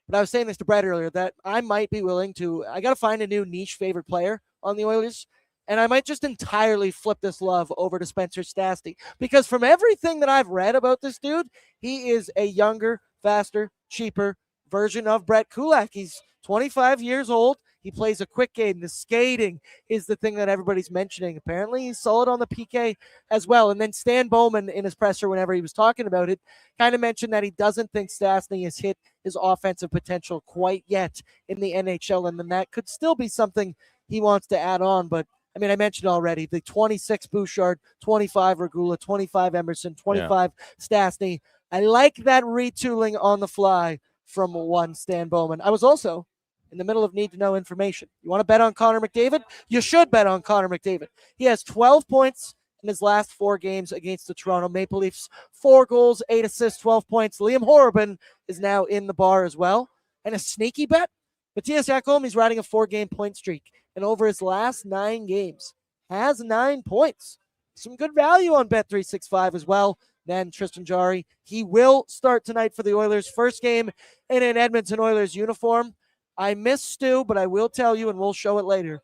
But I was saying this to Brett earlier, that I might be willing to, I got to find a new niche favorite player on the Oilers, and I might just entirely flip this love over to Spencer Stastney, because from everything that I've read about this dude, he is a younger, faster, cheaper version of Brett Kulak. He's 25 years old. He plays a quick game. The skating is the thing that everybody's mentioning. Apparently, he's solid on the PK as well. And then Stan Bowman, in his presser, whenever he was talking about it, kind of mentioned that he doesn't think Stastney has hit his offensive potential quite yet in the NHL, and then that could still be something he wants to add on. But, I mean, I mentioned already, the 26 Bouchard, 25 Regula, 25 Emerson, 25 Stastney. I like that retooling on the fly from one Stan Bowman. I was also in the middle of need-to-know information. You want to bet on Connor McDavid? You should bet on Connor McDavid. He has 12 points in his last 4 games against the Toronto Maple Leafs. 4 goals, 8 assists, 12 points. Liam Horrobin is now in the bar as well. And a sneaky bet, Matthias Ekholm, he's riding a 4-game point streak. And over his last 9 games, has 9 points. Some good value on Bet365 as well. Then Tristan Jarry, he will start tonight for the Oilers. First game in an Edmonton Oilers uniform. I miss Stu, but I will tell you, and we'll show it later,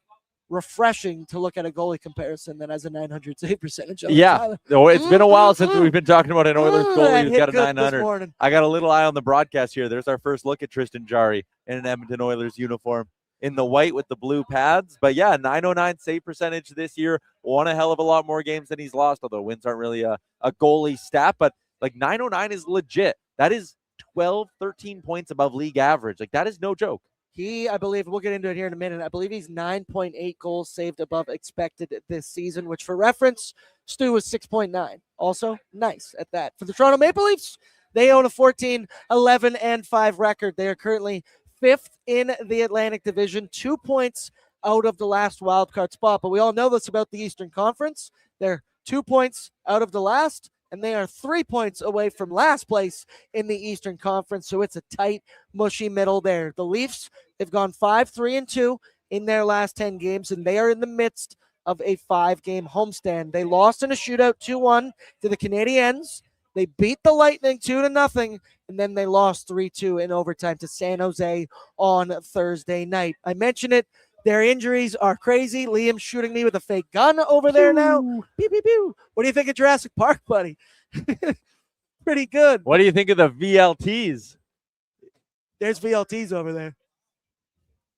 refreshing to look at a goalie comparison that has a 900 save percentage. Yeah, it's been a while since we've been talking about an Oilers goalie who's got a 900. I got a little eye on the broadcast here. There's our first look at Tristan Jarry in an Edmonton Oilers uniform in the white with the blue pads. But yeah, 909 save percentage this year. Won a hell of a lot more games than he's lost, although wins aren't really a goalie stat. But like 909 is legit. That is 12, 13 points above league average. Like that is no joke. I believe, we'll get into it here in a minute, I believe he's 9.8 goals saved above expected this season, which for reference, Stu was 6.9. Also, nice at that. For the Toronto Maple Leafs, They own a 14-11-5 record. They are currently 5th in the Atlantic Division, 2 points out of the last wildcard spot. But we all know this about the Eastern Conference. They're 2 points out of the last, and they are 3 points away from last place in the Eastern Conference. So it's a tight, mushy middle there. The Leafs, they've gone 5-3-2 in their last 10 games, and they are in the midst of a 5-game homestand. They lost in a shootout 2-1 to the Canadiens. They beat the Lightning 2-0, and then they lost 3-2 in overtime to San Jose on Thursday night. I mentioned it. Their injuries are crazy. Liam's shooting me with a fake gun over there now. Pew, pew, pew. What do you think of Jurassic Park, buddy? Pretty good. What do you think of the VLTs? There's VLTs over there.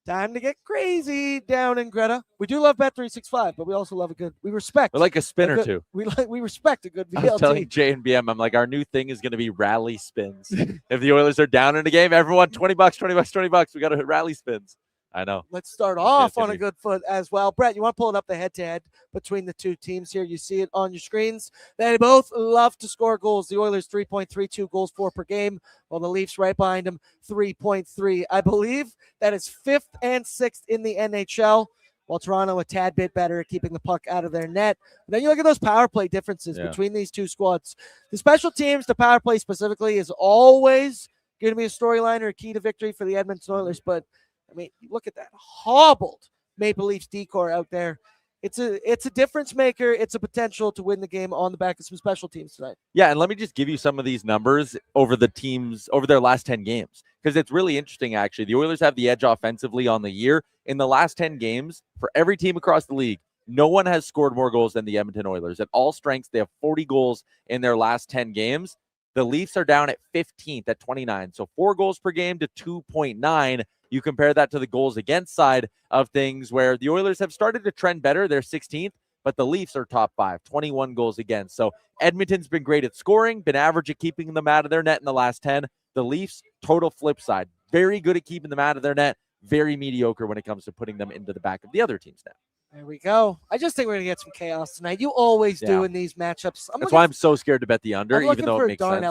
Time to get crazy down in Greta. We do love Bet365, but we also love we respect. We're like a spin or two. We respect a good I was telling VLT. Jay and BM, I'm like, our new thing is going to be rally spins. If the Oilers are down in a game, everyone, $20, $20, $20. We got to rally spins. I know. Let's start off on a good foot as well. Brett, you want to pull it up the head-to-head between the two teams here? You see it on your screens. They both love to score goals. The Oilers 3.32 goals for per game, while the Leafs right behind them 3.3. I believe that is 5th and 6th in the NHL, while Toronto a tad bit better at keeping the puck out of their net. And then you look at those power play differences between these two squads. The special teams, the power play specifically, is always going to be a storyline or a key to victory for the Edmonton Oilers, but I mean, look at that hobbled Maple Leafs decor out there. It's a difference maker. It's a potential to win the game on the back of some special teams tonight. Yeah, and let me just give you some of these numbers over their last 10 games, because it's really interesting, actually. The Oilers have the edge offensively on the year. In the last 10 games, for every team across the league, no one has scored more goals than the Edmonton Oilers. At all strengths, they have 40 goals in their last 10 games. The Leafs are down at 15th at 29, so 4 goals per game to 2.9. You compare that to the goals against side of things, where the Oilers have started to trend better. They're 16th, but the Leafs are top 5, 21 goals against. So Edmonton's been great at scoring, been average at keeping them out of their net in the last 10. The Leafs, total flip side, very good at keeping them out of their net, very mediocre when it comes to putting them into the back of the other team's net. There we go. I just think we're going to get some chaos tonight. You always do in these matchups. That's why I'm so scared to bet the under, even though it makes sense.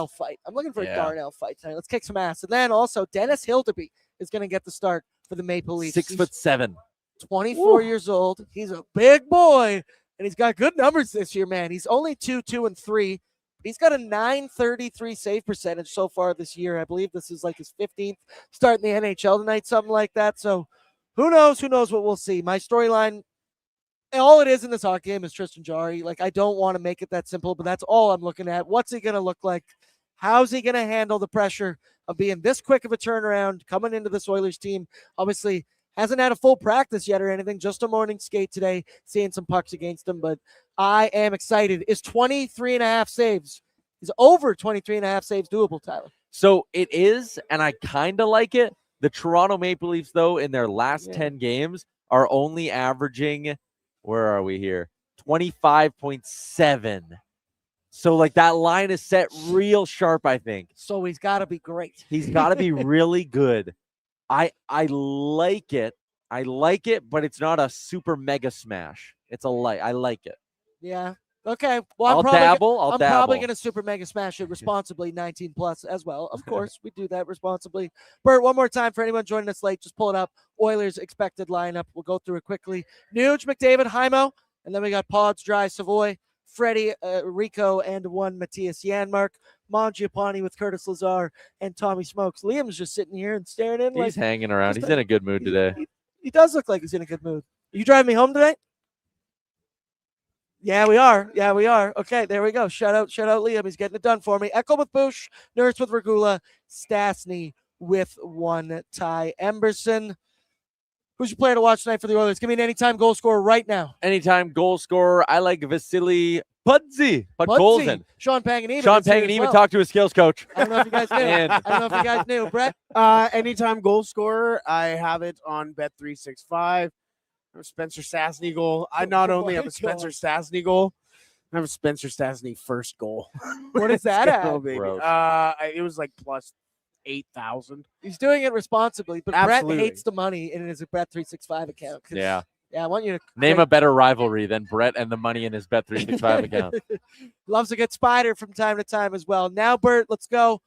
I'm looking for a Darnell fight tonight. Let's kick some ass. And then also, Dennis Hildeby is going to get the start for the Maple Leafs. 6'7", 24 years old. He's a big boy, and he's got good numbers this year, man. He's only 2-2-3. He's got a .933 save percentage so far this year. I believe this is like his 15th start in the NHL tonight, something like that. So who knows what we'll see. My storyline, all it is in this hockey game is Tristan Jarry. Like, I don't want to make it that simple, but that's all I'm looking at. What's he going to look like? How's he going to handle the pressure of being this quick of a turnaround coming into this Oilers team? Obviously, hasn't had a full practice yet or anything, just a morning skate today, seeing some pucks against him, but I am excited. Is 23.5 saves, is over 23.5 saves doable, Tyler? So it is, and I kind of like it. The Toronto Maple Leafs, though, in their last 10 games are only averaging, where are we here? 25.7. So, like, that line is set real sharp, I think. So he's got to be great. He's got to be really good. I like it. I like it, but it's not a super mega smash. It's a light. I like it. Yeah. Okay. Well, I'm probably going to super mega smash it responsibly, 19 plus as well. Of course, we do that responsibly. Bert, one more time for anyone joining us late, just pull it up. Oilers expected lineup. We'll go through it quickly. Nuge, McDavid, Hymo, and then we got Pods, Dry, Savoy, Freddie, Rico, and one Matthias Janmark. Mangiapane with Curtis Lazar and Tommy Smokes. Liam's just sitting here and staring in. He's hanging around. He's in a good mood today. He does look like he's in a good mood. Are you driving me home today? Yeah, we are. Okay, there we go. Shout out Liam. He's getting it done for me. Eckel with Bush, Nurse with Regula, Stastney with one Ty Emberson. Who's your player to watch tonight for the Oilers? Give me an anytime goal scorer right now. Anytime goal scorer. I like Vasily Bordzy. Sean Panganiban. Sean Panganiban talked to his skills coach. I don't know if you guys knew. Brett? Anytime goal scorer, I have it on Bet365. Spencer Stastney goal. I not only have a Spencer Stastney goal, I have a Spencer Stastney first goal. What is that at? It was like plus 8,000. He's doing it responsibly, but Absolutely. Brett hates the money in his Bet365 account. Yeah, I want you to name a better rivalry than Brett and the money in his Bet365 account. Loves a good spider from time to time as well. Now, Bert, let's go.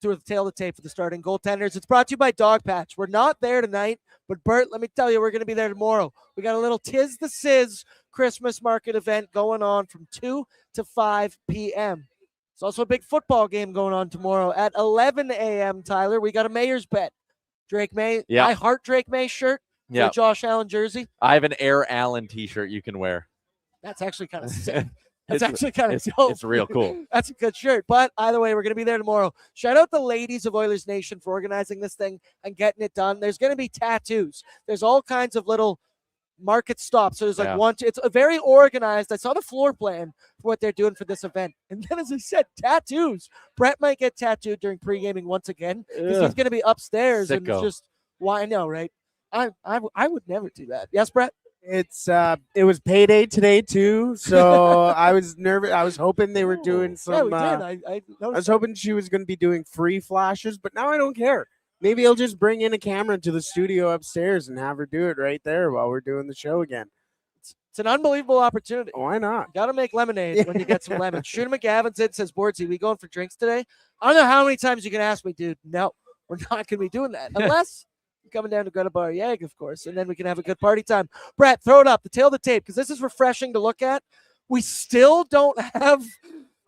to the tail of the tape for the starting goaltenders. It's brought to you by Dog Patch. We're not there tonight, but Bert, let me tell you, we're going to be there tomorrow. We got a little Tis the Sizz Christmas market event going on from 2 to 5 p.m. It's also a big football game going on tomorrow at 11 a.m., Tyler. We got a Mayor's Bet. Drake May, I Heart Drake May shirt for a Josh Allen jersey. I have an Air Allen t-shirt you can wear. That's actually kind of sick. That's actually kind of dope. It's real cool. That's a good shirt. But either way, we're going to be there tomorrow. Shout out the ladies of Oilers Nation for organizing this thing and getting it done. There's going to be tattoos. There's all kinds of little market stops. So there's like one, two, it's a very organized. I saw the floor plan for what they're doing for this event. And then, as I said, tattoos. Brett might get tattooed during pre-gaming once again because he's going to be upstairs. Sicko. And it's just, why? I know, right? I would never do that. Yes, Brett? It was payday today too, so I was nervous. I was hoping they were doing some. Yeah, we did. I was hoping she was going to be doing free flashes, but now I don't care. Maybe I'll just bring in a camera to the studio upstairs and have her do it right there while we're doing the show again. It's an unbelievable opportunity. Why not? Got to make lemonade when you get some lemons. Shooter McGavin's in, says, Bordzy, we going for drinks today? I don't know how many times you can ask me, dude. No, we're not going to be doing that unless coming down to Greta Bar Yag, of course, and then we can have a good party time. Brett, throw it up, the tail of the tape, because this is refreshing to look at. We still don't have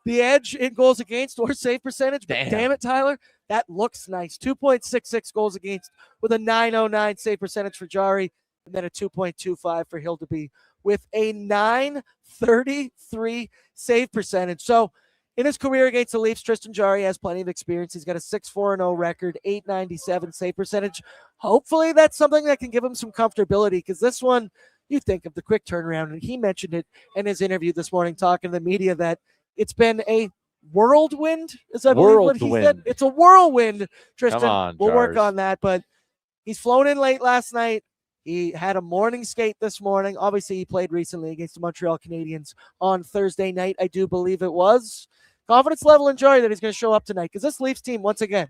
the edge in goals against or save percentage, but damn it, Tyler, that looks nice. 2.66 goals against with a 909 save percentage for Jarry, and then a 2.25 for Hildeby with a 933 save percentage. So in his career against the Leafs, Tristan Jarry has plenty of experience. He's got a 6-4-0 record, 897 save percentage. Hopefully that's something that can give him some comfortability, because this one, you think of the quick turnaround, and he mentioned it in his interview this morning talking to the media that it's been a whirlwind, is I believe what he said. It's a whirlwind, Tristan. Come on, we'll work Jars. on that, but he's flown in late last night. He had a morning skate this morning. Obviously, he played recently against the Montreal Canadiens on Thursday night, I do believe it was. Confidence level and joy that he's going to show up tonight, because this Leafs team, once again,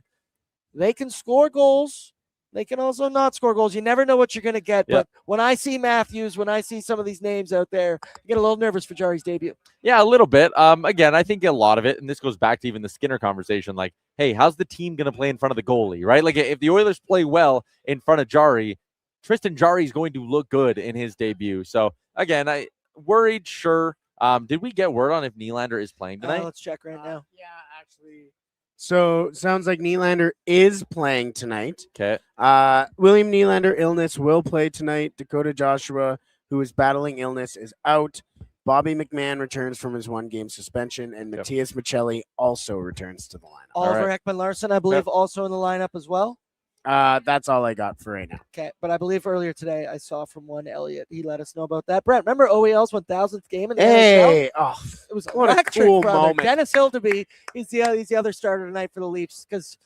they can score goals. They can also not score goals. You never know what you're going to get. But when I see Matthews, when I see some of these names out there, I get a little nervous for Jarry's debut. Yeah, a little bit. Again, I think a lot of it, and this goes back to even the Skinner conversation, like, hey, how's the team going to play in front of the goalie, right? Like, if the Oilers play well in front of Jarry, Tristan Jarry is going to look good in his debut. So, again, I worried, sure. Did we get word on if Nylander is playing tonight? Let's check right now. Yeah, actually. So, sounds like Nylander is playing tonight. Okay. William Nylander, illness, will play tonight. Dakota Joshua, who is battling illness, is out. Bobby McMahon returns from his one-game suspension, and Matthias Michelli also returns to the lineup. Oliver Ekman-Larsson, I believe, also in the lineup as well. That's all I got for right now. Okay, but I believe earlier today I saw from one Elliot. He let us know about that. Brett, remember OEL's 1,000th game in the NHL? It was what electric, a cool brother. moment. Dennis Hildeby, he's the other starter tonight for the Leafs. Because,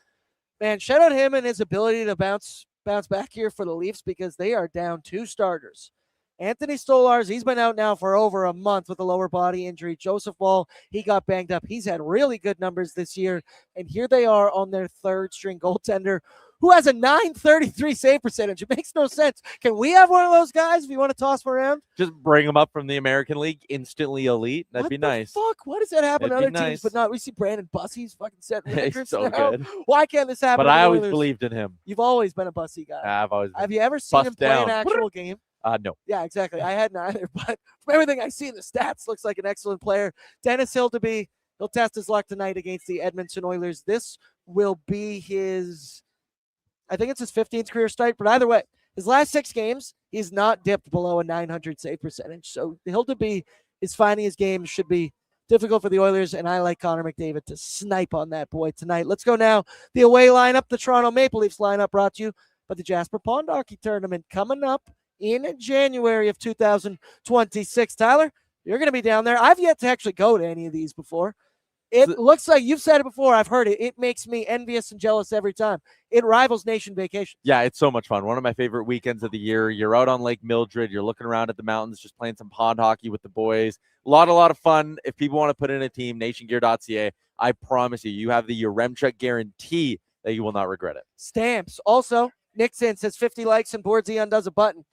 man, shout out him and his ability to bounce back here for the Leafs, because they are down 2 starters. Anthony Stolarz, he's been out now for over a month with a lower body injury. Joseph Woll, he got banged up. He's had really good numbers this year. And here they are on their third-string goaltender, who has a 933 save percentage. It makes no sense. Can we have one of those guys if you want to toss him around? Just bring him up from the American League, instantly elite. That'd be nice. Fuck, why does that happen to That'd other be teams nice. but not? We see Brandon Bussy's fucking setting He's records so now. good. Why can't this happen But to the I always Oilers? believed in him. You've always been a Bussy guy. I've always been. Have you ever seen him Bust play down. an actual game? No. Yeah, exactly. I hadn't either, but from everything I see in the stats, looks like an excellent player. Dennis Hildeby, he'll test his luck tonight against the Edmonton Oilers. This will be his, I think it's his 15th career start, but either way, his last 6 games, he's not dipped below a 900 save percentage. So Hildeby is finding his game. Should be difficult for the Oilers, and I like Connor McDavid to snipe on that boy tonight. Let's go now. The away lineup, the Toronto Maple Leafs lineup, brought to you by the Jasper Pond Hockey Tournament coming up in January of 2026. Tyler, you're going to be down there. I've yet to actually go to any of these before. It looks like, you've said it before, I've heard it. It makes me envious and jealous every time. It rivals Nation Vacation. Yeah, it's so much fun. One of my favorite weekends of the year. You're out on Lake Mildred. You're looking around at the mountains, just playing some pond hockey with the boys. A lot of fun. If people want to put in a team, nationgear.ca, I promise you have the Yaremchuk guarantee that you will not regret it. Stamps. Also, Nixon says 50 likes and Bordzy undoes a button.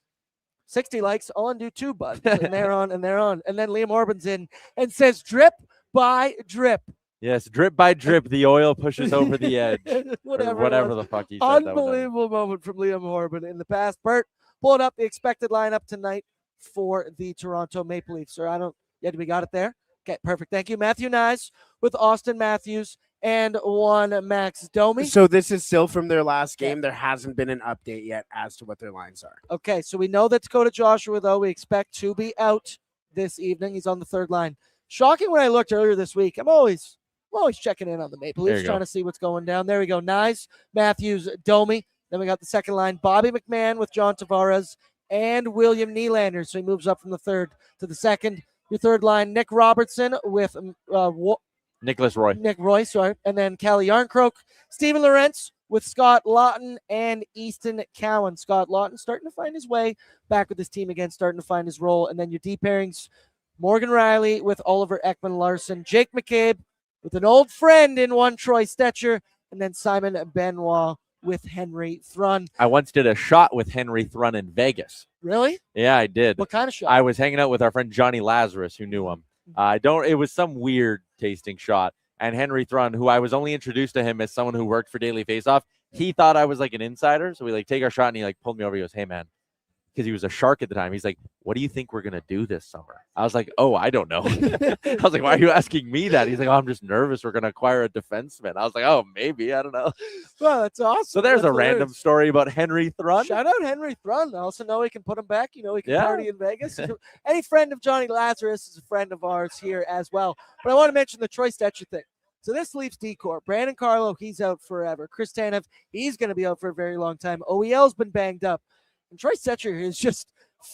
60 likes, I'll undo 2 buttons. And they're on, and they're on. And then Liam Orban's in and says drip by drip. Yes, drip by drip, the oil pushes over the edge. Whatever, Whatever the fuck he said. That was unbelievable moment from Liam Horban in the past. Bert, pulling up the expected lineup tonight for the Toronto Maple Leafs. Or I don't. Yeah, we got it there. Okay, perfect. Thank you, Matthew Nyes with Austin Matthews and one Max Domi. So this is still from their last Okay. game. There hasn't been an update yet as to what their lines are. Okay, so we know that Dakota Joshua, though, we expect to be out this evening. He's on the third line. Shocking when I looked earlier this week. I'm always checking in on the Maple There Leafs, you trying go. to see what's going down. There we go. Nyes, Matthews, Domi. Then we got the second line, Bobby McMahon with John Tavares and William Nylander. So he moves up from the third to the second. Your third line, Nick Robertson with Nicholas Roy. Nick Roy, sorry. And then Callie Yarncroke, Steven Lorentz with Scott Lawton and Easton Cowan. Scott Lawton starting to find his way back with this team again, starting to find his role. And then your deep pairings, Morgan Riley with Oliver Ekman-Larsson, Jake McCabe with an old friend in one Troy Stetcher, and then Simon Benoit with Henry Thrun. I once did a shot with Henry Thrun in Vegas. Really? Yeah, I did. What kind of shot? I was hanging out with our friend Johnny Lazarus, who knew him. It was some weird tasting shot. And Henry Thrun, who I was only introduced to him as someone who worked for Daily Faceoff, he thought I was like an insider. So we take our shot and he pulled me over. He goes, "Hey man," because he was a shark at the time. He's like, "What do you think we're going to do this summer?" I was like, "Oh, I don't know." I was like, "Why are you asking me that?" He's like, "Oh, I'm just nervous. We're going to acquire a defenseman." I was like, "Oh, maybe. I don't know." Well, that's awesome. So there's That's a random hilarious. story about Henry Thrun. Shout out Henry Thrun. I also know he can put him back. He can Yeah. party in Vegas. Any friend of Johnny Lazarus is a friend of ours here as well. But I want to mention the Troy Stetcher thing. So this Leafs decor. Brandon Carlo, he's out forever. Chris Tanev, he's going to be out for a very long time. OEL's been banged up. And Troy Stetcher is just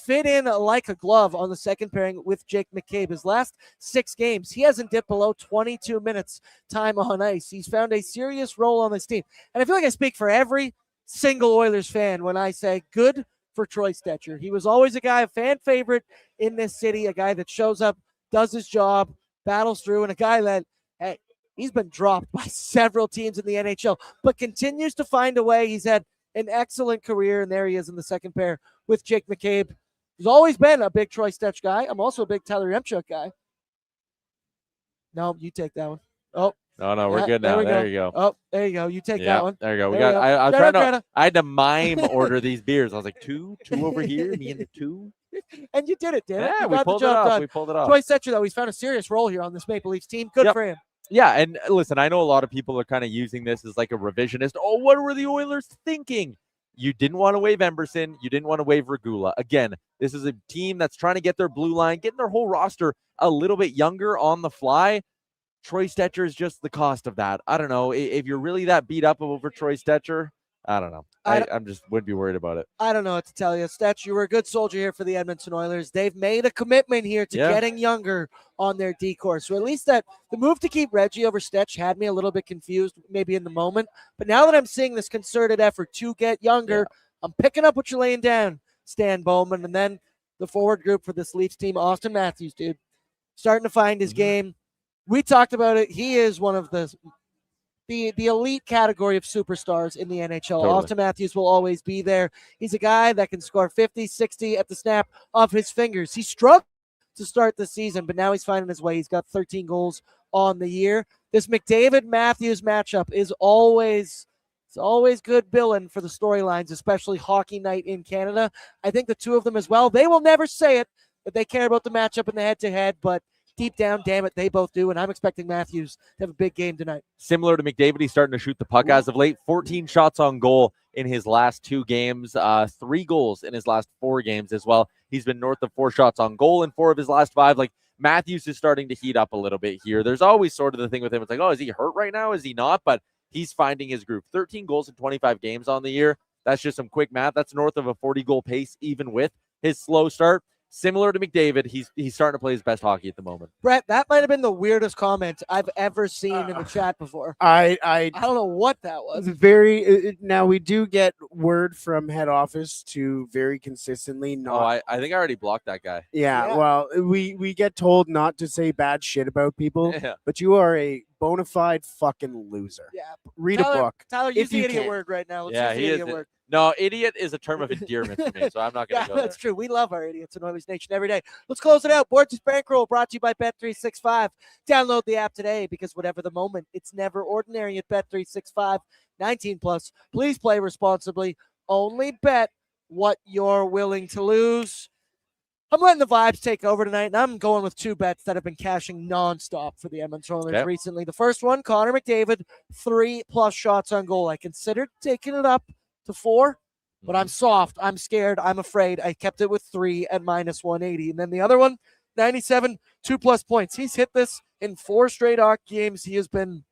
fit in like a glove on the second pairing with Jake McCabe. His last 6 games, he hasn't dipped below 22 minutes time on ice. He's found a serious role on this team. And I feel like I speak for every single Oilers fan when I say good for Troy Stetcher. He was always a guy, a fan favorite in this city, a guy that shows up, does his job, battles through, and a guy that, hey, he's been dropped by several teams in the NHL, but continues to find a way. He's had an excellent career, and there he is in the second pair with Jake McCabe. He's always been a big Troy Stetch guy. I'm also a big Tyler Yaremchuk guy. No, you take that one. Oh, No, we're good now. There you go. Oh, there you go. You take that one. There you go. There we go. I was Greta, trying to. Greta. I had to mime order these beers. I was like, two over here, me and the two. And you did it, damn it. Yeah, You we got the pulled it job off. done. We pulled it off. Troy Stetcher, though, he's found a serious role here on this Maple Leafs team. Good Yep. for him. Yeah, and listen, I know a lot of people are kind of using this as like a revisionist. Oh, what were the Oilers thinking? You didn't want to waive Emberson. You didn't want to waive Regula. Again, this is a team that's trying to get their blue line, getting their whole roster a little bit younger on the fly. Troy Stetcher is just the cost of that. I don't know. If you're really that beat up over Troy Stetcher, I don't know. I'm just wouldn't be worried about it. I don't know what to tell you. Stetch, you were a good soldier here for the Edmonton Oilers. They've made a commitment here to getting younger on their decor. So at least that the move to keep Reggie over Stetch had me a little bit confused maybe in the moment. But now that I'm seeing this concerted effort to get younger, I'm picking up what you're laying down, Stan Bowman. And then the forward group for this Leafs team, Austin Matthews, dude, starting to find his game. We talked about it. He is one of the elite category of superstars in the NHL. Totally. Austin Matthews will always be there. He's a guy that can score 50, 60 at the snap of his fingers. He struggled to start the season, but now he's finding his way. He's got 13 goals on the year. This McDavid-Matthews matchup is always good billing for the storylines, especially Hockey Night in Canada. I think the two of them as well, they will never say it, that they care about the matchup in the head-to-head, but deep down, damn it, they both do, and I'm expecting Matthews to have a big game tonight. Similar to McDavid, he's starting to shoot the puck as of late. 14 shots on goal in his last 2 games, 3 goals in his last 4 games as well. He's been north of 4 shots on goal in 4 of his last 5. Like, Matthews is starting to heat up a little bit here. There's always sort of the thing with him. It's like, oh, is he hurt right now? Is he not? But he's finding his groove. 13 goals in 25 games on the year. That's just some quick math. That's north of a 40-goal pace, even with his slow start. Similar to McDavid, he's starting to play his best hockey at the moment. Brett, that might have been the weirdest comment I've ever seen in the chat before. I don't know what that was. Now we do get word from head office to very consistently not. Oh, I think I already blocked that guy. Yeah, well, we get told not to say bad shit about people, Yeah. but you are a bona fide fucking loser. Yeah. Read Tyler, a book. Tyler, use if the you idiot can. word right now. Let's Yeah, use the he idiot is. word. No, idiot is a term of endearment to me, so I'm not going Yeah, to go that's true. We love our idiots in Oilers Nation every day. Let's close it out. Bordzy's Bankroll brought to you by Bet365. Download the app today because whatever the moment, it's never ordinary at Bet365. 19 plus. Please play responsibly. Only bet what you're willing to lose. I'm letting the vibes take over tonight, and I'm going with two bets that have been cashing nonstop for the Edmonton Oilers recently. The first one, Connor McDavid, 3+ shots on goal. I considered taking it up to 4, but I'm soft. I'm scared. I'm afraid. I kept it with 3 at -180. And then the other one, 97, 2+ points. He's hit this in 4 straight hockey games. He has been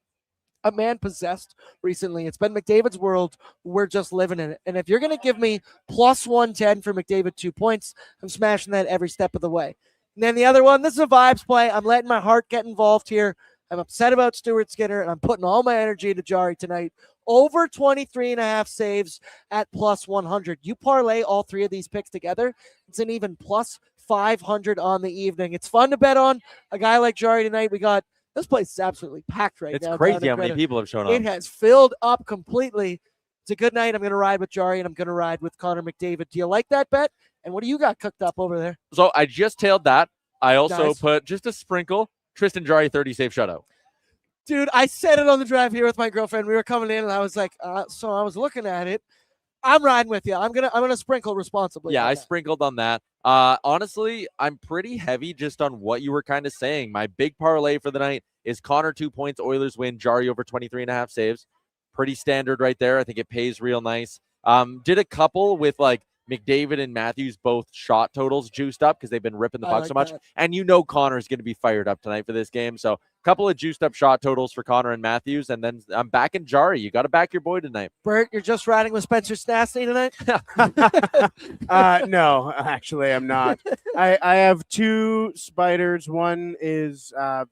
a man possessed recently. It's been McDavid's world. We're just living in it. And if you're going to give me +110 for McDavid 2 points, I'm smashing that every step of the way. And then the other one, this is a vibes play. I'm letting my heart get involved here. I'm upset about Stuart Skinner, and I'm putting all my energy into Jarry tonight. Over 23.5 saves at +100. You parlay all 3 of these picks together, it's an even +500 on the evening. It's fun to bet on a guy like Jarry tonight. This place is absolutely packed right now. It's crazy how many people have shown up. It has filled up completely. It's a good night. I'm going to ride with Jarry, and I'm going to ride with Connor McDavid. Do you like that bet? And what do you got cooked up over there? So I just tailed that. I also Nice. put just a sprinkle, Tristan Jarry 30 save shutout. Dude, I said it on the drive here with my girlfriend. We were coming in, and I was like, so I was looking at it. I'm riding with you. I'm gonna sprinkle responsibly. Yeah, I sprinkled on that. Honestly, I'm pretty heavy just on what you were kind of saying. My big parlay for the night is Connor 2 points, Oilers win, Jarry over 23.5 saves. Pretty standard right there. I think it pays real nice. Did a couple with like McDavid and Matthews, both shot totals juiced up because they've been ripping the puck so much. And you know Connor's going to be fired up tonight for this game. So a couple of juiced up shot totals for Connor and Matthews. And then I'm back in Jarry. You got to back your boy tonight. Bert, you're just riding with Spencer Stastney tonight? No, actually, I'm not. I have 2 spiders. One is I'm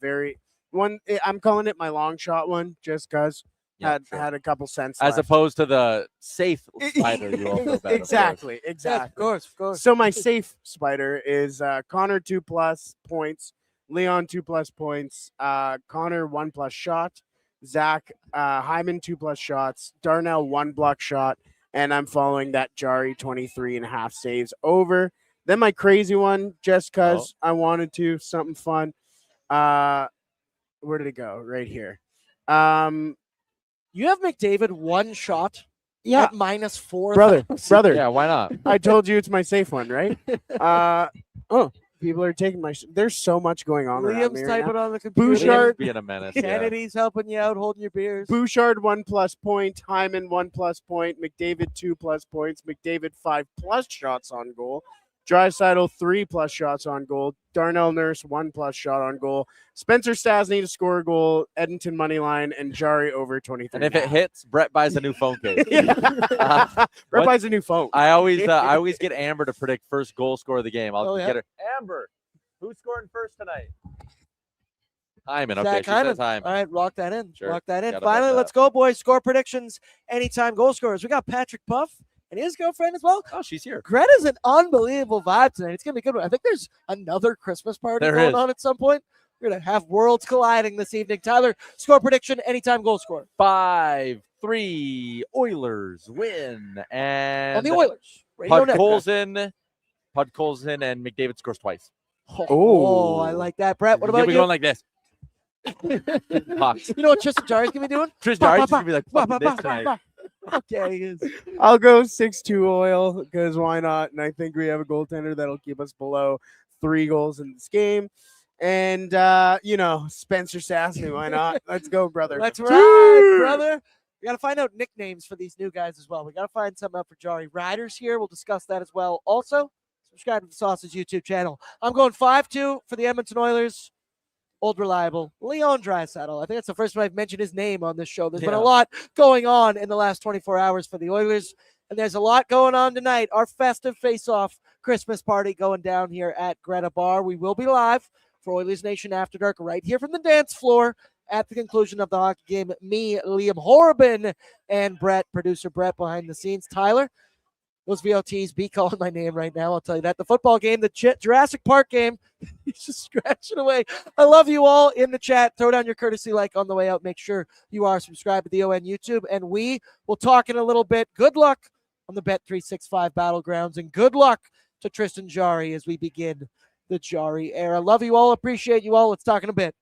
calling it my long shot one just because. Had a couple cents as left. Opposed to the safe spider you also bet. Exactly. Yeah, of course. So my safe spider is Connor 2+ points, Leon 2+ points, Connor 1+ shot, Zach Hyman 2+ shots, Darnell 1 block shot, and I'm following that Jarry 23.5 saves over. Then my crazy one, just because I wanted to, something fun. Where did it go? Right here. You have McDavid 1 shot at -4. Brother. Yeah, why not? I told you it's my safe one, right? People are taking my. There's so much going on. Liam's typing now. on the computer. Bouchard being a menace. Kennedy's helping you out, holding your beers. Bouchard 1+ point, Hyman 1+ point, McDavid 2+ points, McDavid 5+ shots on goal, Draisaitl 3+ shots on goal, Darnell Nurse 1+ shot on goal, Spencer Stastney to score a goal, Edmonton money line, and Jarry over 23. And if it hits, Brett buys a new phone case. Brett buys a new phone. I always get Amber to predict first goal score of the game. I'll yeah. get her. Amber, who's scoring first tonight? Hyman. Okay, Zach she Hyman. says Hyman. All right, lock that in. Sure. Lock that in. Gotta Finally, bet let's go, boys. Score predictions. Anytime goal scorers. We got Patrick Puff and his girlfriend as well. Oh, she's here. Greta's an unbelievable vibe tonight. It's going to be a good one. I think there's another Christmas party going on at some point. We're going to have worlds colliding this evening. Tyler, score prediction, anytime goal scorer. 5-3 Oilers win. And On the Oilers. Radio Network. Podkolzin and McDavid scores twice. Oh, I like that. Brett, what about we you? going like this? You know what Tristan Jarry's going to be doing? Tristan Jarry's going to be like, fuck this tonight. Okay, he is. I'll go 6-2 Oil because why not? And I think we have a goaltender that'll keep us below 3 goals in this game. And, Spencer Stastney, why not? Let's go, brother. Let's ride, brother. We got to find out nicknames for these new guys as well. We got to find something out for Jarry. Riders here. We'll discuss that as well. Also, subscribe to the Sausage YouTube channel. I'm going 5-2 for the Edmonton Oilers. Old reliable Leon Draisaitl. I think that's the first time I've mentioned his name on this show. There's been a lot going on in the last 24 hours for the Oilers, and there's a lot going on tonight. Our festive face-off Christmas party going down here at Greta Bar. We will be live for Oilersnation After Dark right here from the dance floor at the conclusion of the hockey game. Me, Liam Horrobin, and Brett, producer Brett behind the scenes. Tyler, those VOTs be calling my name right now. I'll tell you that. The football game, the Jurassic Park game, he's just scratching away. I love you all in the chat. Throw down your courtesy like on the way out. Make sure you are subscribed to the ON YouTube, and we will talk in a little bit. Good luck on the Bet365 Battlegrounds. And good luck to Tristan Jarry as we begin the Jarry era. Love you all. Appreciate you all. Let's talk in a bit.